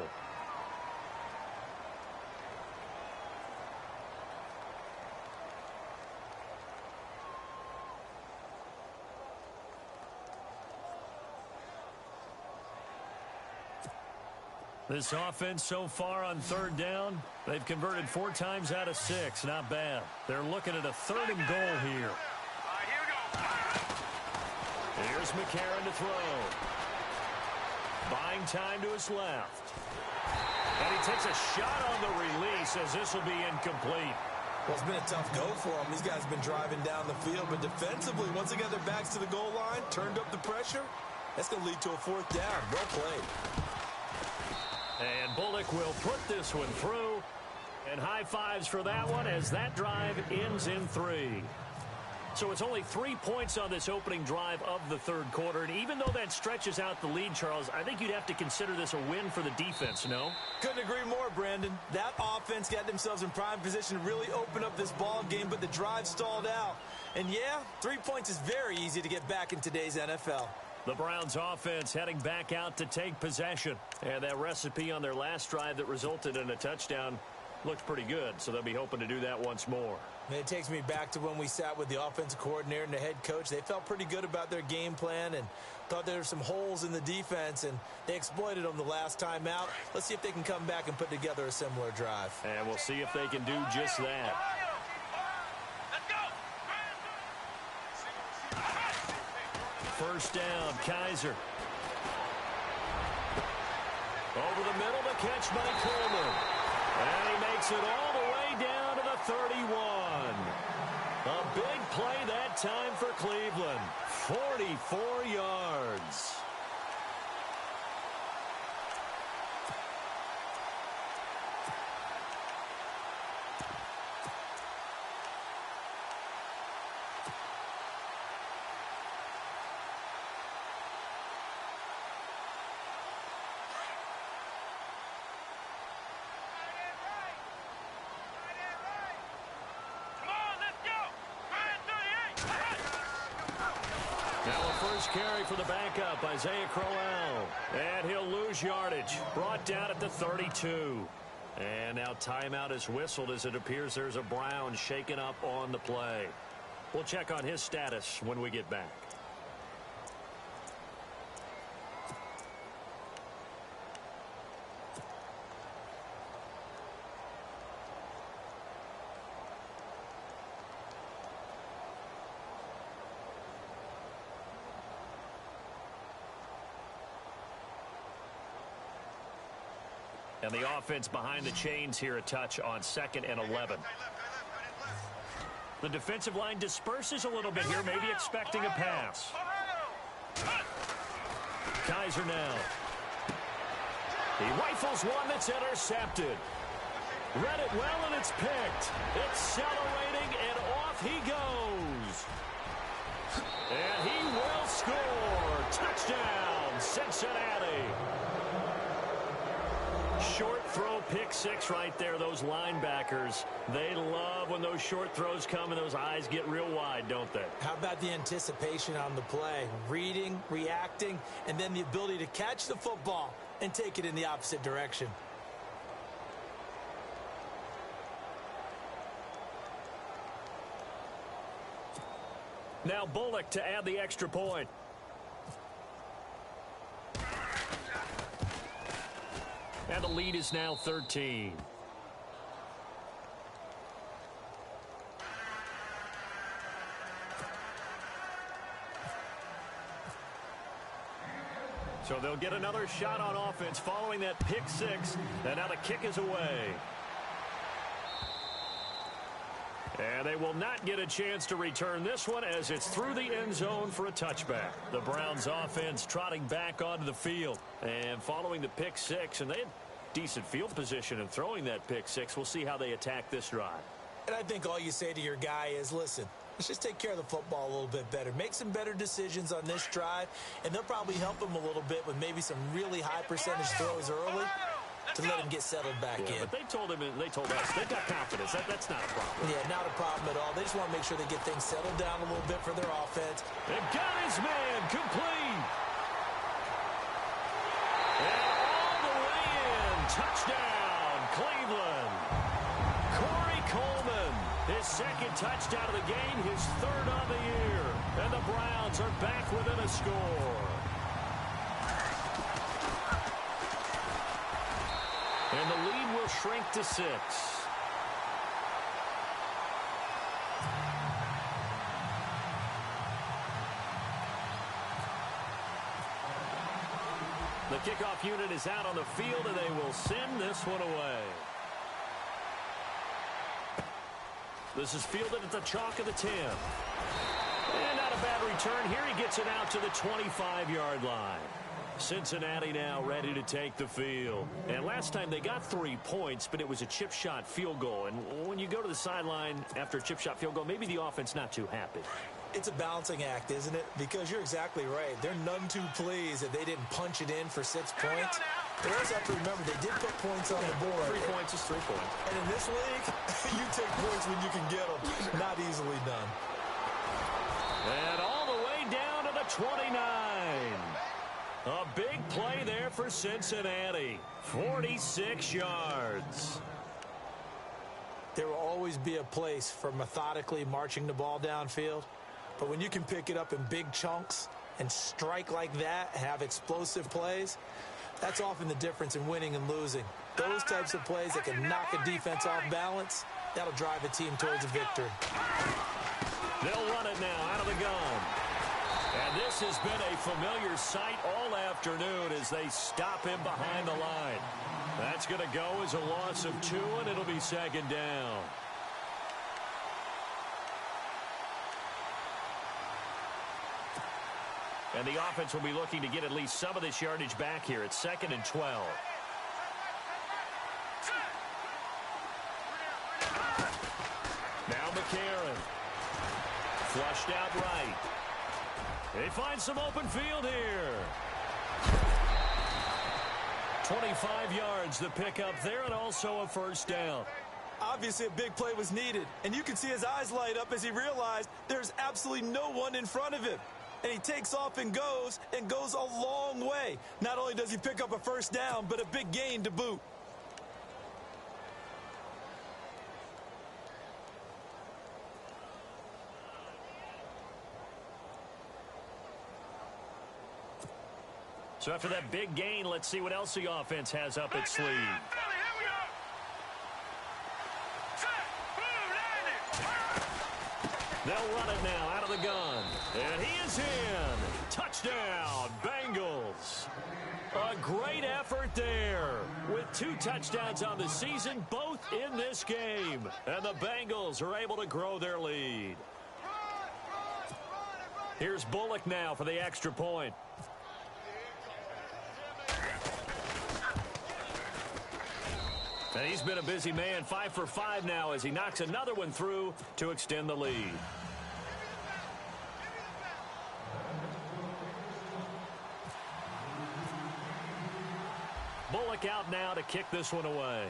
This offense so far on 3rd down, they've converted 4 times out of 6. Not bad. They're looking at a 3rd and goal here. Here's McCarron to throw. Buying time to his left. And he takes a shot on the release as this will be incomplete. Well, it's been a tough go for them. These guys have been driving down the field, but defensively, once they got their backs to the goal line, turned up the pressure, that's going to lead to a fourth down. Well played. And Bullock will put this one through. And high fives for that one as that drive ends in 3. So it's only 3 points on this opening drive of the third quarter. And even though that stretches out the lead, Charles, I think you'd have to consider this a win for the defense, no? Couldn't agree more, Brandon. That offense got themselves in prime position to really open up this ball game, but the drive stalled out. And yeah, 3 points is very easy to get back in today's NFL. The Browns offense heading back out to take possession. And that recipe on their last drive that resulted in a touchdown looked pretty good, so they'll be hoping to do that once more. And it takes me back to when we sat with the offensive coordinator and the head coach. They felt pretty good about their game plan and thought there were some holes in the defense, and they exploited them the last time out. Let's see if they can come back and put together a similar drive. And we'll see if they can do just that. First down, Kaiser. Over the middle, the catch by Coleman. And he makes it all the way down to the 31. A big play that time for Cleveland. 44 yards. Carry for the backup, Isaiah Crowell. And he'll lose yardage. Brought down at the 32. And now timeout is whistled as it appears there's a Brown shaken up on the play. We'll check on his status when we get back. And the offense behind the chains here a touch on 2nd and 11. The defensive line disperses a little bit here, maybe expecting a pass. Kaiser now. He rifles one that's intercepted. Read it well, and it's picked. Accelerating, and off he goes. And he will score. Touchdown, Cincinnati. Short throw, pick six right there. Those linebackers, they love when those short throws come and those eyes get real wide, don't they? How about the anticipation on the play? Reading, reacting, and then the ability to catch the football and take it in the opposite direction. Now Bullock to add the extra point. And the lead is now 13. So they'll get another shot on offense following that pick six. And now the kick is away. And they will not get a chance to return this one as it's through the end zone for a touchback. The Browns offense trotting back onto the field. And following the pick six, and they had decent field position in throwing that pick six. We'll see how they attack this drive. And I think all you say to your guy is, listen, let's just take care of the football a little bit better. Make some better decisions on this drive, and they'll probably help him a little bit with maybe some really high percentage throws early to let him get settled back in. But they told him, and they told us, they've got confidence. That's not a problem. Yeah, not a problem at all. They just want to make sure they get things settled down a little bit for their offense. They've got his man complete. And all the way in. Touchdown, Cleveland. Corey Coleman, his second touchdown of the game, his third on the year. And the Browns are back within a score. And the lead will shrink to 6. The kickoff unit is out on the field, and they will send this one away. This is fielded at the chalk of the 10. And not a bad return here. He gets it out to the 25-yard line. Cincinnati now ready to take the field. And last time they got 3 points, but it was a chip shot field goal. And when you go to the sideline after a chip shot field goal, maybe the offense not too happy. It's a balancing act, isn't it? Because you're exactly right. They're none too pleased that they didn't punch it in for 6 points. But also have to remember, they did put points on the board. 3 points is 3 points. And in this league, you take points when you can get them. Not easily done. And all the way down to the 29. A big play there for Cincinnati. 46 yards. There will always be a place for methodically marching the ball downfield. But when you can pick it up in big chunks and strike like that, have explosive plays, that's often the difference in winning and losing. Those types of plays that can knock a defense off balance, that'll drive a team towards a victory. They'll run it now out of the gun. And this has been a familiar sight all afternoon as they stop him behind the line. That's going to go as a loss of 2, and it'll be second down. And the offense will be looking to get at least some of this yardage back here. It's 2nd and 12. Now McCarron. Flushed out right. They find some open field here. 25 yards the pickup there, and also a first down. Obviously a big play was needed, and you can see his eyes light up as he realized there's absolutely no one in front of him. And he takes off and goes a long way. Not only does he pick up a first down, but a big gain to boot. So after that big gain, let's see what else the offense has up its sleeve. They'll run it now out of the gun. And he is in. Touchdown, Bengals. A great effort there with 2 touchdowns on the season, both in this game. And the Bengals are able to grow their lead. Here's Bullock now for the extra point. And he's been a busy man, 5 for 5 now as he knocks another one through to extend the lead. Bullock out now to kick this one away.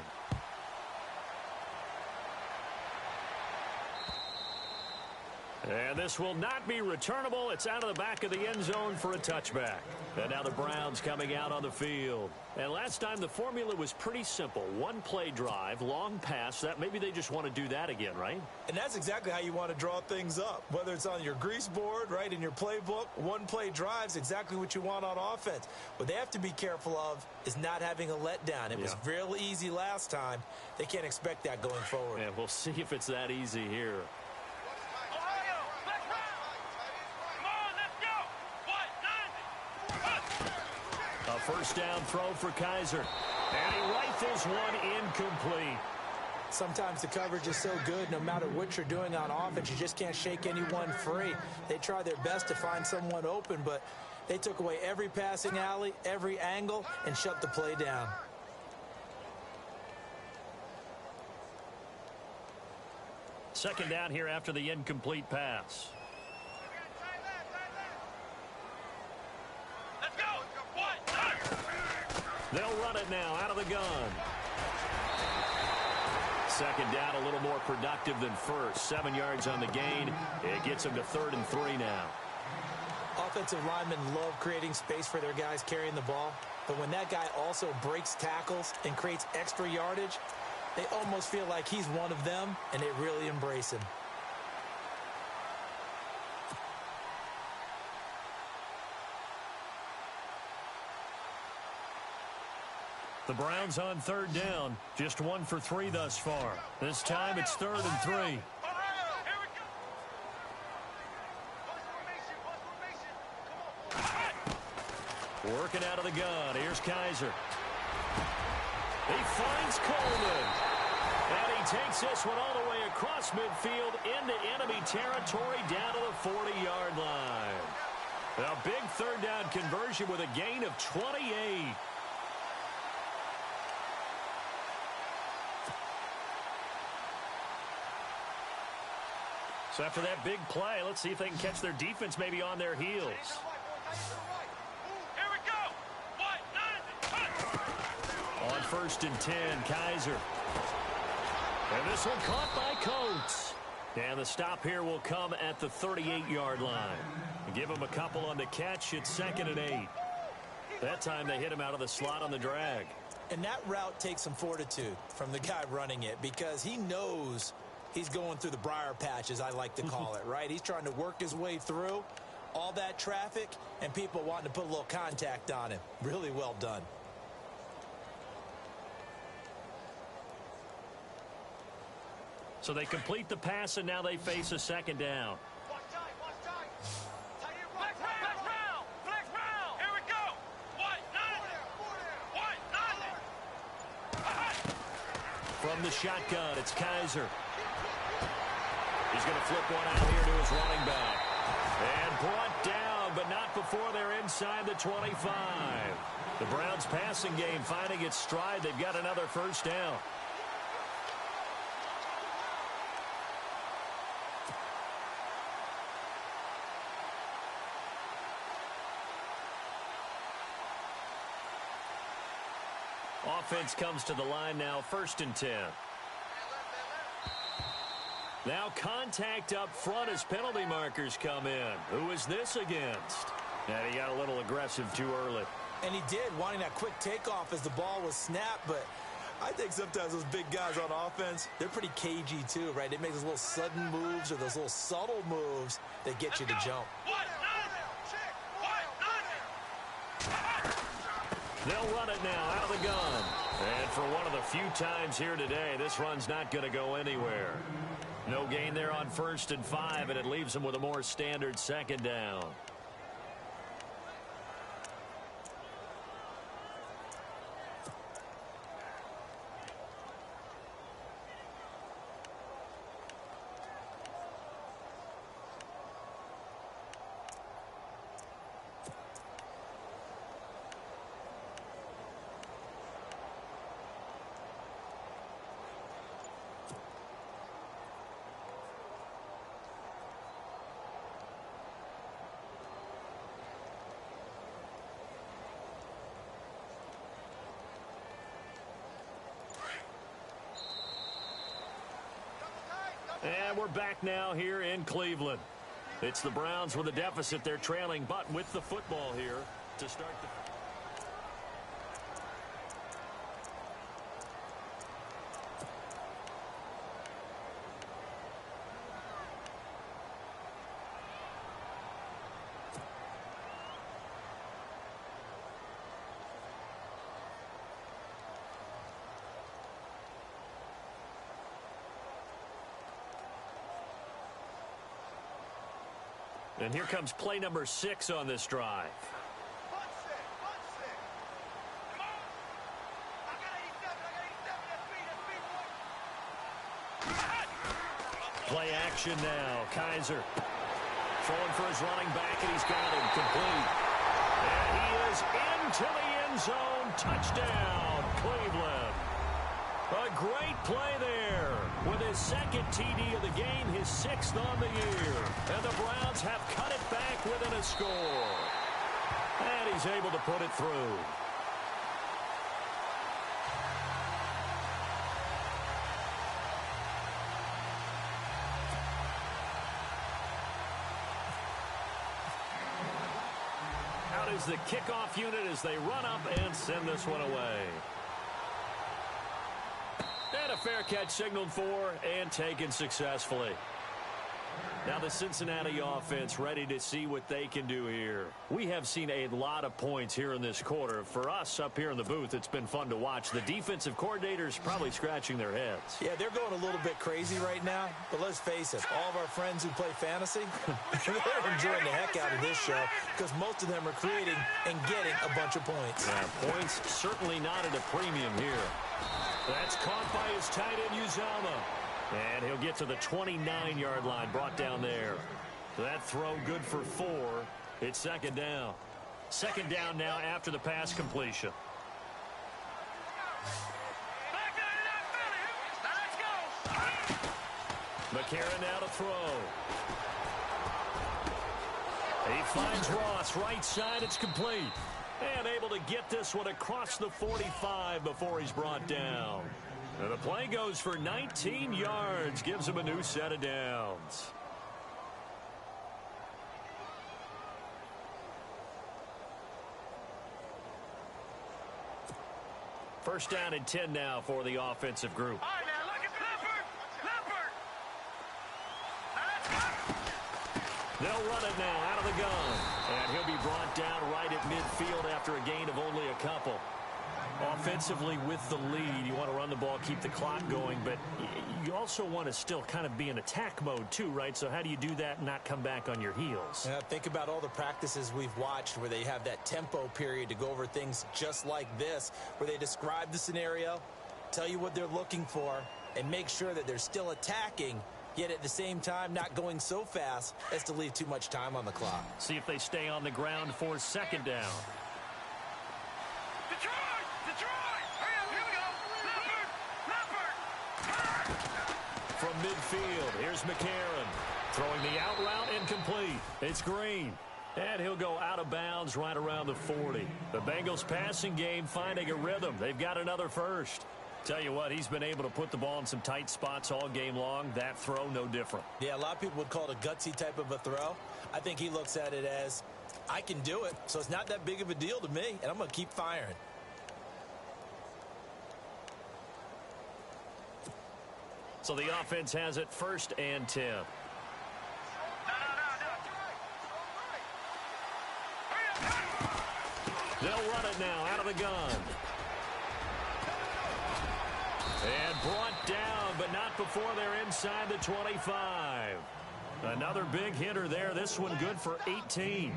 And this will not be returnable. It's out of the back of the end zone for a touchback. And now the Browns coming out on the field. And last time the formula was pretty simple. 1 play drive, long pass. That maybe they just want to do that again, right? And that's exactly how you want to draw things up. Whether it's on your grease board, right, in your playbook, 1 play drive is exactly what you want on offense. What they have to be careful of is not having a letdown. It was real easy last time. They can't expect that going forward. And we'll see if it's that easy here. First down throw for Kaiser. And he rifles one incomplete. Sometimes the coverage is so good, no matter what you're doing on offense, you just can't shake anyone free. They try their best to find someone open, but they took away every passing alley, every angle, and shut the play down. Second down here after the incomplete pass. They'll run it now out of the gun. Second down, a little more productive than first. 7 yards on the gain. It gets them to 3rd and 3 now. Offensive linemen love creating space for their guys carrying the ball. But when that guy also breaks tackles and creates extra yardage, they almost feel like he's one of them, and they really embrace him. The Browns on 3rd down. Just 1 for 3 thus far. This time it's 3rd and 3. Working out of the gun. Here's Kaiser. He finds Coleman. And he takes this one all the way across midfield into enemy territory down to the 40-yard line. A big third down conversion with a gain of 28. So after that big play, let's see if they can catch their defense maybe on their heels. Here we go. On 1st and 10, Kaiser. And this one caught by Coates. And the stop here will come at the 38-yard line. Give him a couple on the catch. It's 2nd and 8. That time they hit him out of the slot on the drag. And that route takes some fortitude from the guy running it because he knows he's going through the briar patch, as I like to call it, right? He's trying to work his way through all that traffic and people wanting to put a little contact on him. Really well done. So they complete the pass, and now they face a 2nd down. From the shotgun, it's Kaiser. He's going to flip one out here to his running back. And brought down, but not before they're inside the 25. The Browns' passing game finding its stride. They've got another 1st down. Offense comes to the line now, 1st and 10. Now contact up front as penalty markers come in. Who is this against? And he got a little aggressive too early. And he did, wanting that quick takeoff as the ball was snapped, but I think sometimes those big guys on offense, they're pretty cagey too, right? They make those little sudden moves or those little subtle moves that get you to jump. They'll run it now out of the gun. And for one of the few times here today, this run's not going to go anywhere. No gain there on 1st and 5, and it leaves them with a more standard 2nd down. And we're back now here in Cleveland. It's the Browns with a deficit. They're trailing, but with the football here to start the... And here comes play number 6 on this drive. Play action now. Kaiser throwing for his running back, and he's got him complete. And he is into the end zone. Touchdown, Cleveland. A great play there with his 2nd TD of the game, his 6th on the year. And the Browns have cut it back within a score. And he's able to put it through. Out is the kickoff unit as they run up and send this one away. And a fair catch signaled for and taken successfully. Now the Cincinnati offense ready to see what they can do here. We have seen a lot of points here in this quarter. For us up here in the booth, it's been fun to watch. The defensive coordinators probably scratching their heads. Yeah, they're going a little bit crazy right now, but let's face it, all of our friends who play fantasy, they're enjoying the heck out of this show because most of them are creating and getting a bunch of points. Yeah, points certainly not at a premium here. That's caught by his tight end, Uzama. And he'll get to the 29-yard line, brought down there. So that throw good for 4. It's second down. Second down now after the pass completion. McCarron now to throw. He finds Ross right side. It's complete. And able to get this one across the 45 before he's brought down. And the play goes for 19 yards. Gives him a new set of downs. First down and 10 now for the offensive group. All right, now look at Leopard. They'll run it now out of the gun. And he'll be brought down right at midfield after a gain of only a couple. Offensively with the lead, you want to run the ball, keep the clock going, but you also want to still kind of be in attack mode too, right? So how do you do that and not come back on your heels? Yeah, think about all the practices we've watched where they have that tempo period to go over things just like this, where they describe the scenario, tell you what they're looking for, and make sure that they're still attacking, yet at the same time not going so fast as to leave too much time on the clock. See if they stay on the ground for second down. From midfield, here's McCarron. Throwing the out route incomplete. It's Green. And he'll go out of bounds right around the 40. The Bengals passing game finding a rhythm. They've got another first. Tell you what, he's been able to put the ball in some tight spots all game long. That throw, no different. Yeah, a lot of people would call it a gutsy type of a throw. I think he looks at it as, I can do it, so it's not that big of a deal to me, and I'm going to keep firing. So the offense has it first and 10. They'll run it now out of the gun. And brought down, but not before they're inside the 25. Another big hitter there. This one good for 18.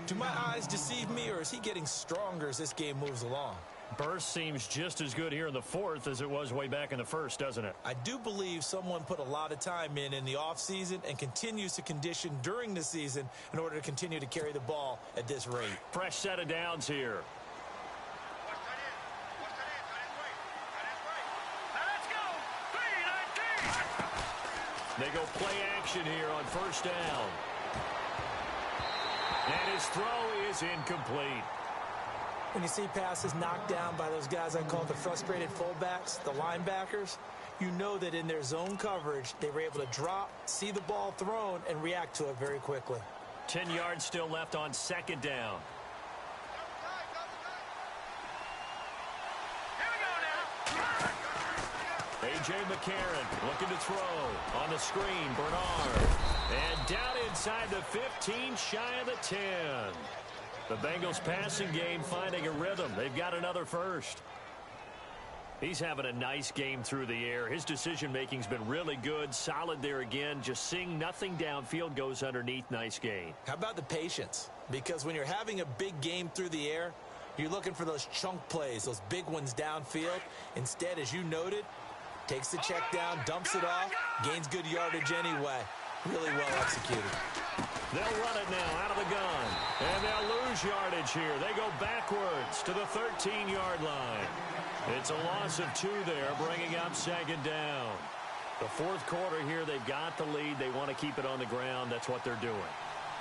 Do my eyes deceive me, or is he getting stronger as this game moves along? Burst seems just as good here in the fourth as it was way back in the first, doesn't it? I do believe someone put a lot of time in the offseason and continues to condition during the season in order to continue to carry the ball at this rate. Fresh set of downs here. They go play action here on first down. And his throw is incomplete. When you see passes knocked down by those guys I call the frustrated fullbacks, the linebackers, you know that in their zone coverage, they were able to drop, see the ball thrown, and react to it very quickly. 10 yards still left on second down. A.J. McCarron looking to throw. On the screen, Bernard. And down inside the 15, shy of the 10. The Bengals passing game finding a rhythm. They've got another first. He's having a nice game through the air. His decision-making's been really good. Solid there again. Just seeing nothing downfield goes underneath. Nice gain. How about the patience? Because when you're having a big game through the air, you're looking for those chunk plays, those big ones downfield. Instead, as you noted, takes the check down, dumps it off, gains good yardage anyway. Really well executed. They'll run it now out of the gun. And they'll lose yardage here. They go backwards to the 13-yard line. It's a loss of 2 there, bringing up second down. The fourth quarter here, they've got the lead. They want to keep it on the ground. That's what they're doing.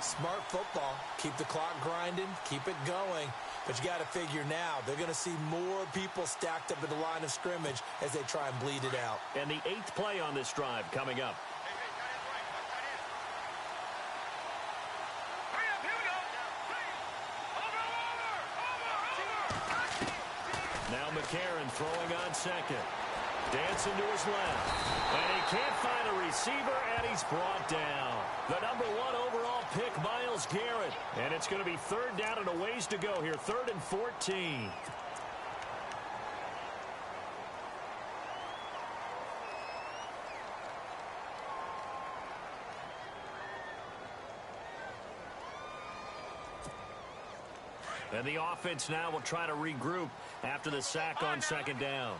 Smart football. Keep the clock grinding. Keep it going. But you got to figure now, they're going to see more people stacked up at the line of scrimmage as they try and bleed it out. And the 8th play on this drive coming up. Now McCarron throwing on second. Dancing to his left. And he can't find a receiver, and he's brought down. The number 1 overall pick, Myles Garrett. And it's going to be third down and a ways to go here. 3rd and 14. And the offense now will try to regroup after the sack on second down.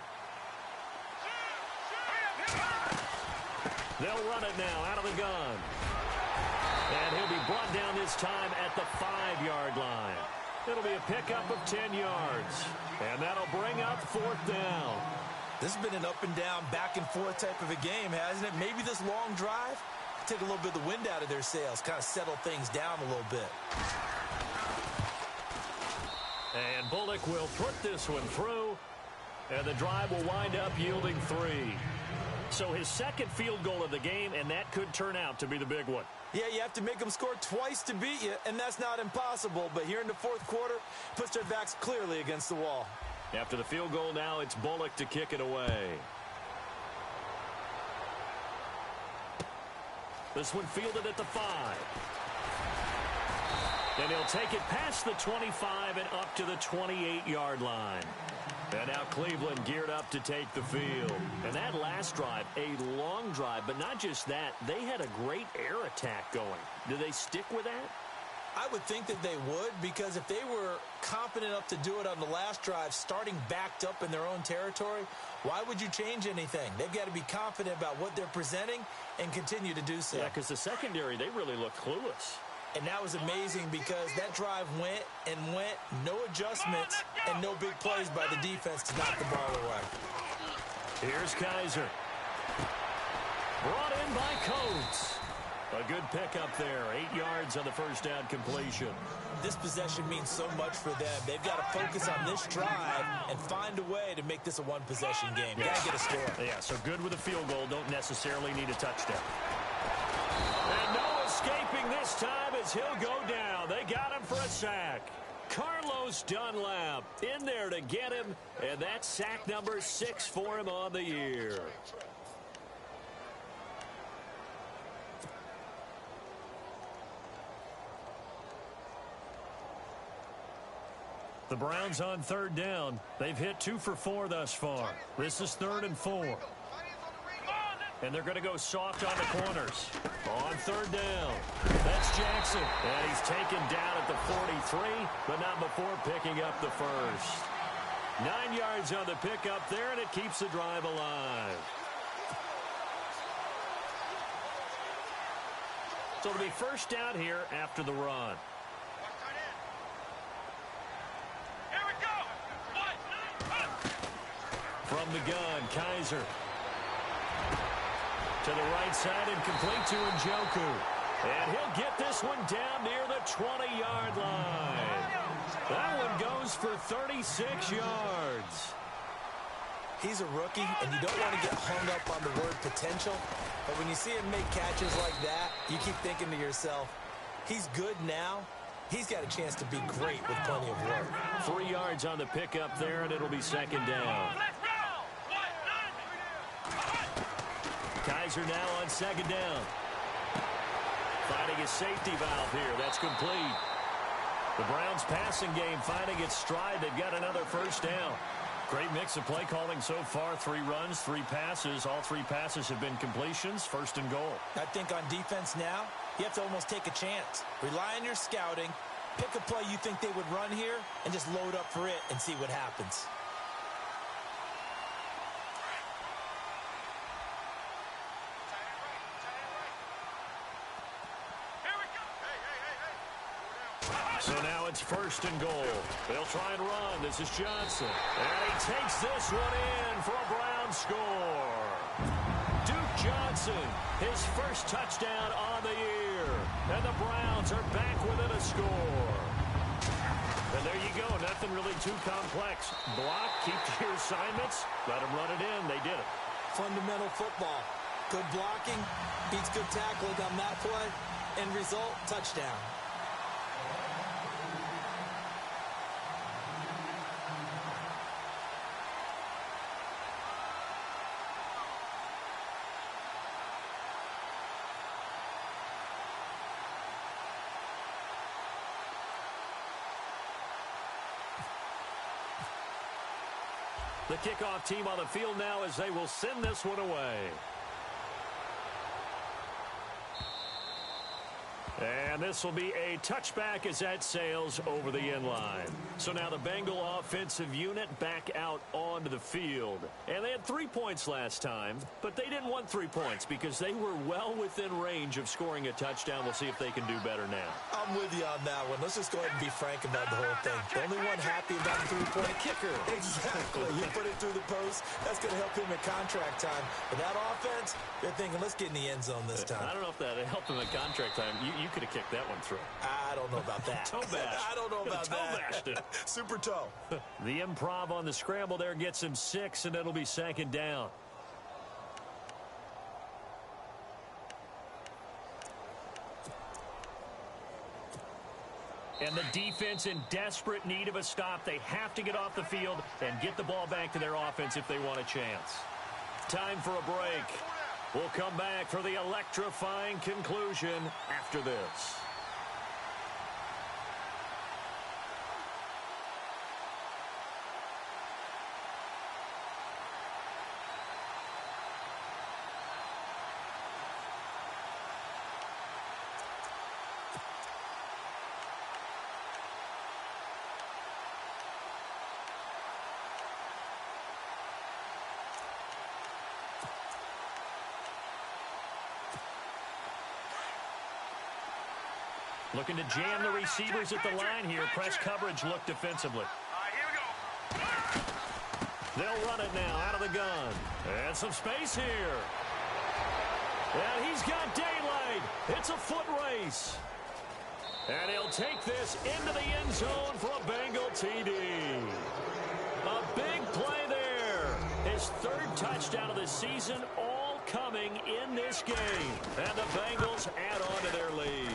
They'll run it now out of the gun. And he'll be brought down this time at the 5-yard line. It'll be a pickup of 10 yards. And that'll bring up 4th down. This has been an up and down, back and forth type of a game, hasn't it? Maybe this long drive take a little bit of the wind out of their sails, kind of settle things down a little bit. And Bullock will put this one through, and the drive will wind up yielding 3. So his second field goal of the game, and that could turn out to be the big one. Yeah, you have to make them score twice to beat you, and that's not impossible. But here in the 4th quarter, puts their backs clearly against the wall. After the field goal now, it's Bullock to kick it away. This one fielded at the 5. And he'll take it past the 25 and up to the 28-yard line. And now Cleveland geared up to take the field. And that last drive, a long drive, but not just that, they had a great air attack going. Do they stick with that? I would think that they would, because if they were confident enough to do it on the last drive, starting backed up in their own territory, why would you change anything? They've got to be confident about what they're presenting and continue to do so. Yeah, because the secondary, they really look clueless. And that was amazing because that drive went and went, no adjustments, and no big plays by the defense to knock the ball away. Here's Kaiser. Brought in by Coates. A good pickup there. 8 yards on the first down completion. This possession means so much for them. They've got to focus on this drive and find a way to make this a one-possession game. Got to get a score. Yeah, so good with a field goal. Don't necessarily need a touchdown. And no escaping this time as he'll go down. They got him for a sack. Carlos Dunlap in there to get him, and that's sack number 6 for him on the year. The Browns on 3rd down. They've hit 2 for 4 thus far. This is 3rd and 4. And they're going to go soft on the corners. On 3rd down. That's Jackson. And he's taken down at the 43, but not before picking up the first. 9 yards on the pickup there, and it keeps the drive alive. So it'll be first down here after the run. From the gun, Kaiser. To the right side and complete to Njoku. And he'll get this one down near the 20-yard line. That one goes for 36 yards. He's a rookie, and you don't want to get hung up on the word potential. But when you see him make catches like that, you keep thinking to yourself, he's good now. He's got a chance to be great with plenty of work. 3 yards on the pickup there, and it'll be second down. Kaiser now on second down. Finding his safety valve here. That's complete. The Browns passing game finding its stride. They've got another first down. Great mix of play calling so far. 3 runs, 3 passes. All 3 passes have been completions. First and goal. I think on defense now, you have to almost take a chance. Rely on your scouting. Pick a play you think they would run here and just load up for it and see what happens. So now it's first and goal. They'll try and run. This is Johnson. And he takes this one in for a Brown score. Duke Johnson, his first touchdown on the year. And the Browns are back within a score. And there you go. Nothing really too complex. Block, keep to your assignments, let them run it in. They did it. Fundamental football. Good blocking beats good tackling on that play. End result, touchdown. The kickoff team on the field now as they will send this one away. And this will be a touchback as that sails over the end line. So now the Bengal offensive unit back out onto the field. And they had 3 points last time, but they didn't want 3 points because they were well within range of scoring a touchdown. We'll see if they can do better now. I'm with you on that one. Let's just go ahead and be frank about the whole thing. The only one happy about the three-point kicker. Exactly. You put it through the post. That's going to help him at contract time. But that offense, they're thinking, let's get in the end zone this time. I don't know if that helped him at contract time. You could have kicked that one through. I don't know about that. Toe bash. I don't know about toe that. Bashed it. Super toe. The improv on the scramble there gets him 6, and it'll be 2nd down. And the defense in desperate need of a stop. They have to get off the field and get the ball back to their offense if they want a chance. Time for a break. We'll come back for the electrifying conclusion after this. Looking to jam the receivers at the line here. Press coverage look defensively. Here we go. They'll run it now out of the gun. And some space here. And he's got daylight. It's a foot race. And he'll take this into the end zone for a Bengal TD. A big play there. His 3rd touchdown of the season, all coming in this game. And the Bengals add on to their lead.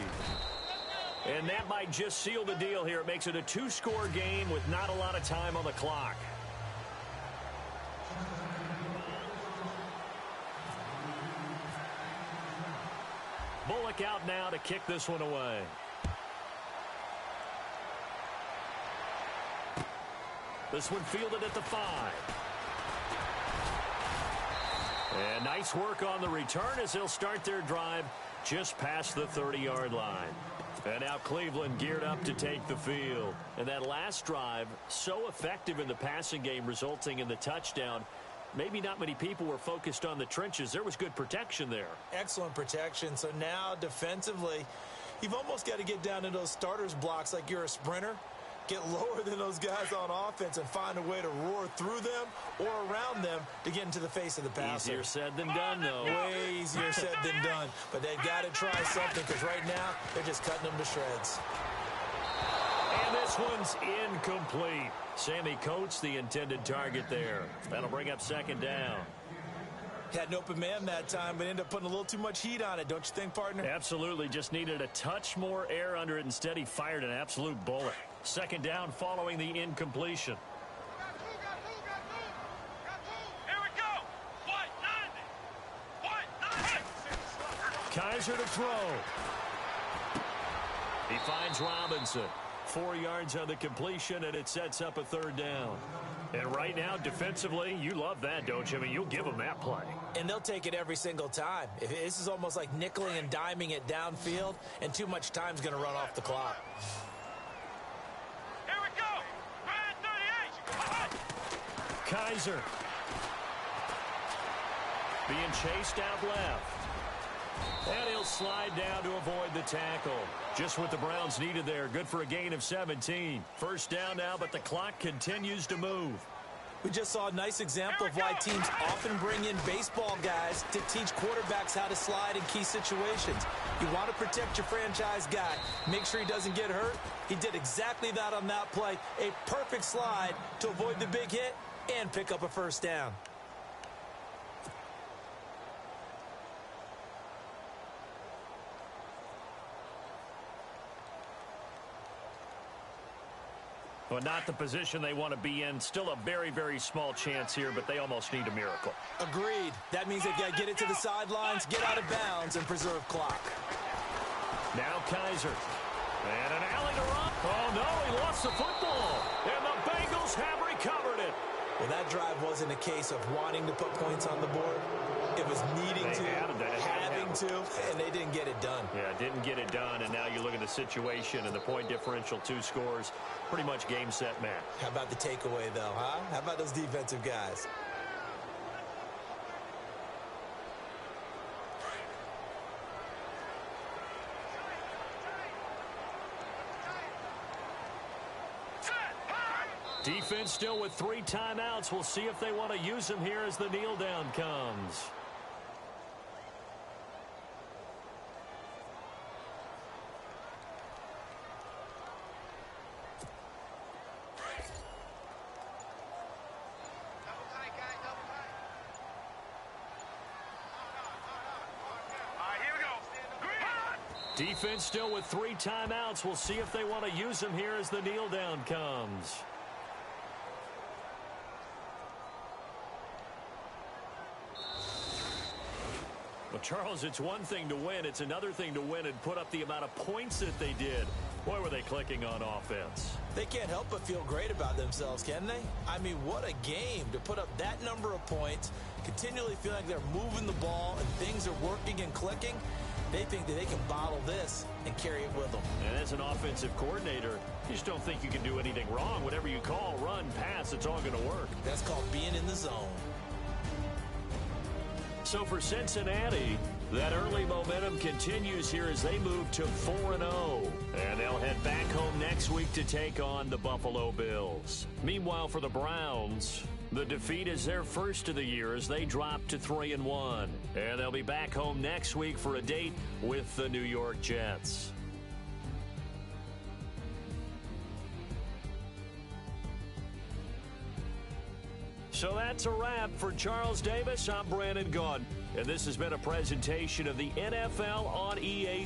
And that might just seal the deal here. It makes it a 2-score game with not a lot of time on the clock. Bullock out now to kick this one away. This one fielded at the 5. And nice work on the return as they'll start their drive just past the 30-yard line. And now Cleveland geared up to take the field. And that last drive, so effective in the passing game, resulting in the touchdown. Maybe not many people were focused on the trenches. There was good protection there. Excellent protection. So now defensively, you've almost got to get down to those starters blocks like you're a sprinter. Get lower than those guys on offense and find a way to roar through them or around them to get into the face of the passer. Easier said than done, though. Way easier said than done. But they've got to try something because right now they're just cutting them to shreds. And this one's incomplete. Sammy Coates, the intended target there. That'll bring up 2nd down. Had an open man that time, but ended up putting a little too much heat on it, don't you think, partner? Absolutely. Just needed a touch more air under it. Instead, he fired an absolute bullet. 2nd down following the incompletion. Here we go. White 90. Kaiser to throw. He finds Robinson. 4 yards on the completion, and it sets up a 3rd down. And right now, defensively, you love that, don't you? I mean, you'll give them that play. And they'll take it every single time. This is almost like nickeling and diming it downfield, and too much time's going to run off the clock. Here we go. Ryan 38. Kaiser. Being chased out left. And he'll slide down to avoid the tackle. Just what the Browns needed there. Good for a gain of 17. 1st down now, but the clock continues to move. We just saw a nice example of why teams often bring in baseball guys to teach quarterbacks how to slide in key situations. You want to protect your franchise guy. Make sure he doesn't get hurt. He did exactly that on that play. A perfect slide to avoid the big hit and pick up a 1st down. Well, not the position they want to be in. Still a very, very small chance here, but they almost need a miracle. Agreed. That means they've got to get it to the sidelines, get out of bounds, and preserve clock. Now Kaiser. And an alley to run. Oh, no, he lost the football. And the Bengals have recovered it. Well, that drive wasn't a case of wanting to put points on the board. It was needing to, having to, and they didn't get it done. Yeah, didn't get it done, and now you look at the situation and the point differential, 2 scores, pretty much game, set, match. How about the takeaway, though, huh? How about those defensive guys? Defense still with 3 timeouts. We'll see if they want to use them here as the kneel down comes. Defense still with 3 timeouts. We'll see if they want to use them here as the kneel down comes. Well, Charles, it's one thing to win. It's another thing to win and put up the amount of points that they did. Boy, were they clicking on offense. They can't help but feel great about themselves, can they? I mean, what a game to put up that number of points, continually feel like they're moving the ball and things are working and clicking. They think that they can bottle this and carry it with them. And as an offensive coordinator, you just don't think you can do anything wrong. Whatever you call, run, pass, it's all going to work. That's called being in the zone. So for Cincinnati, that early momentum continues here as they move to 4-0. And they'll head back home next week to take on the Buffalo Bills. Meanwhile, for the Browns, the defeat is their first of the year as they drop to 3-1. And they'll be back home next week for a date with the New York Jets. So that's a wrap for Charles Davis. I'm Brandon Gaudin, and this has been a presentation of the NFL on EA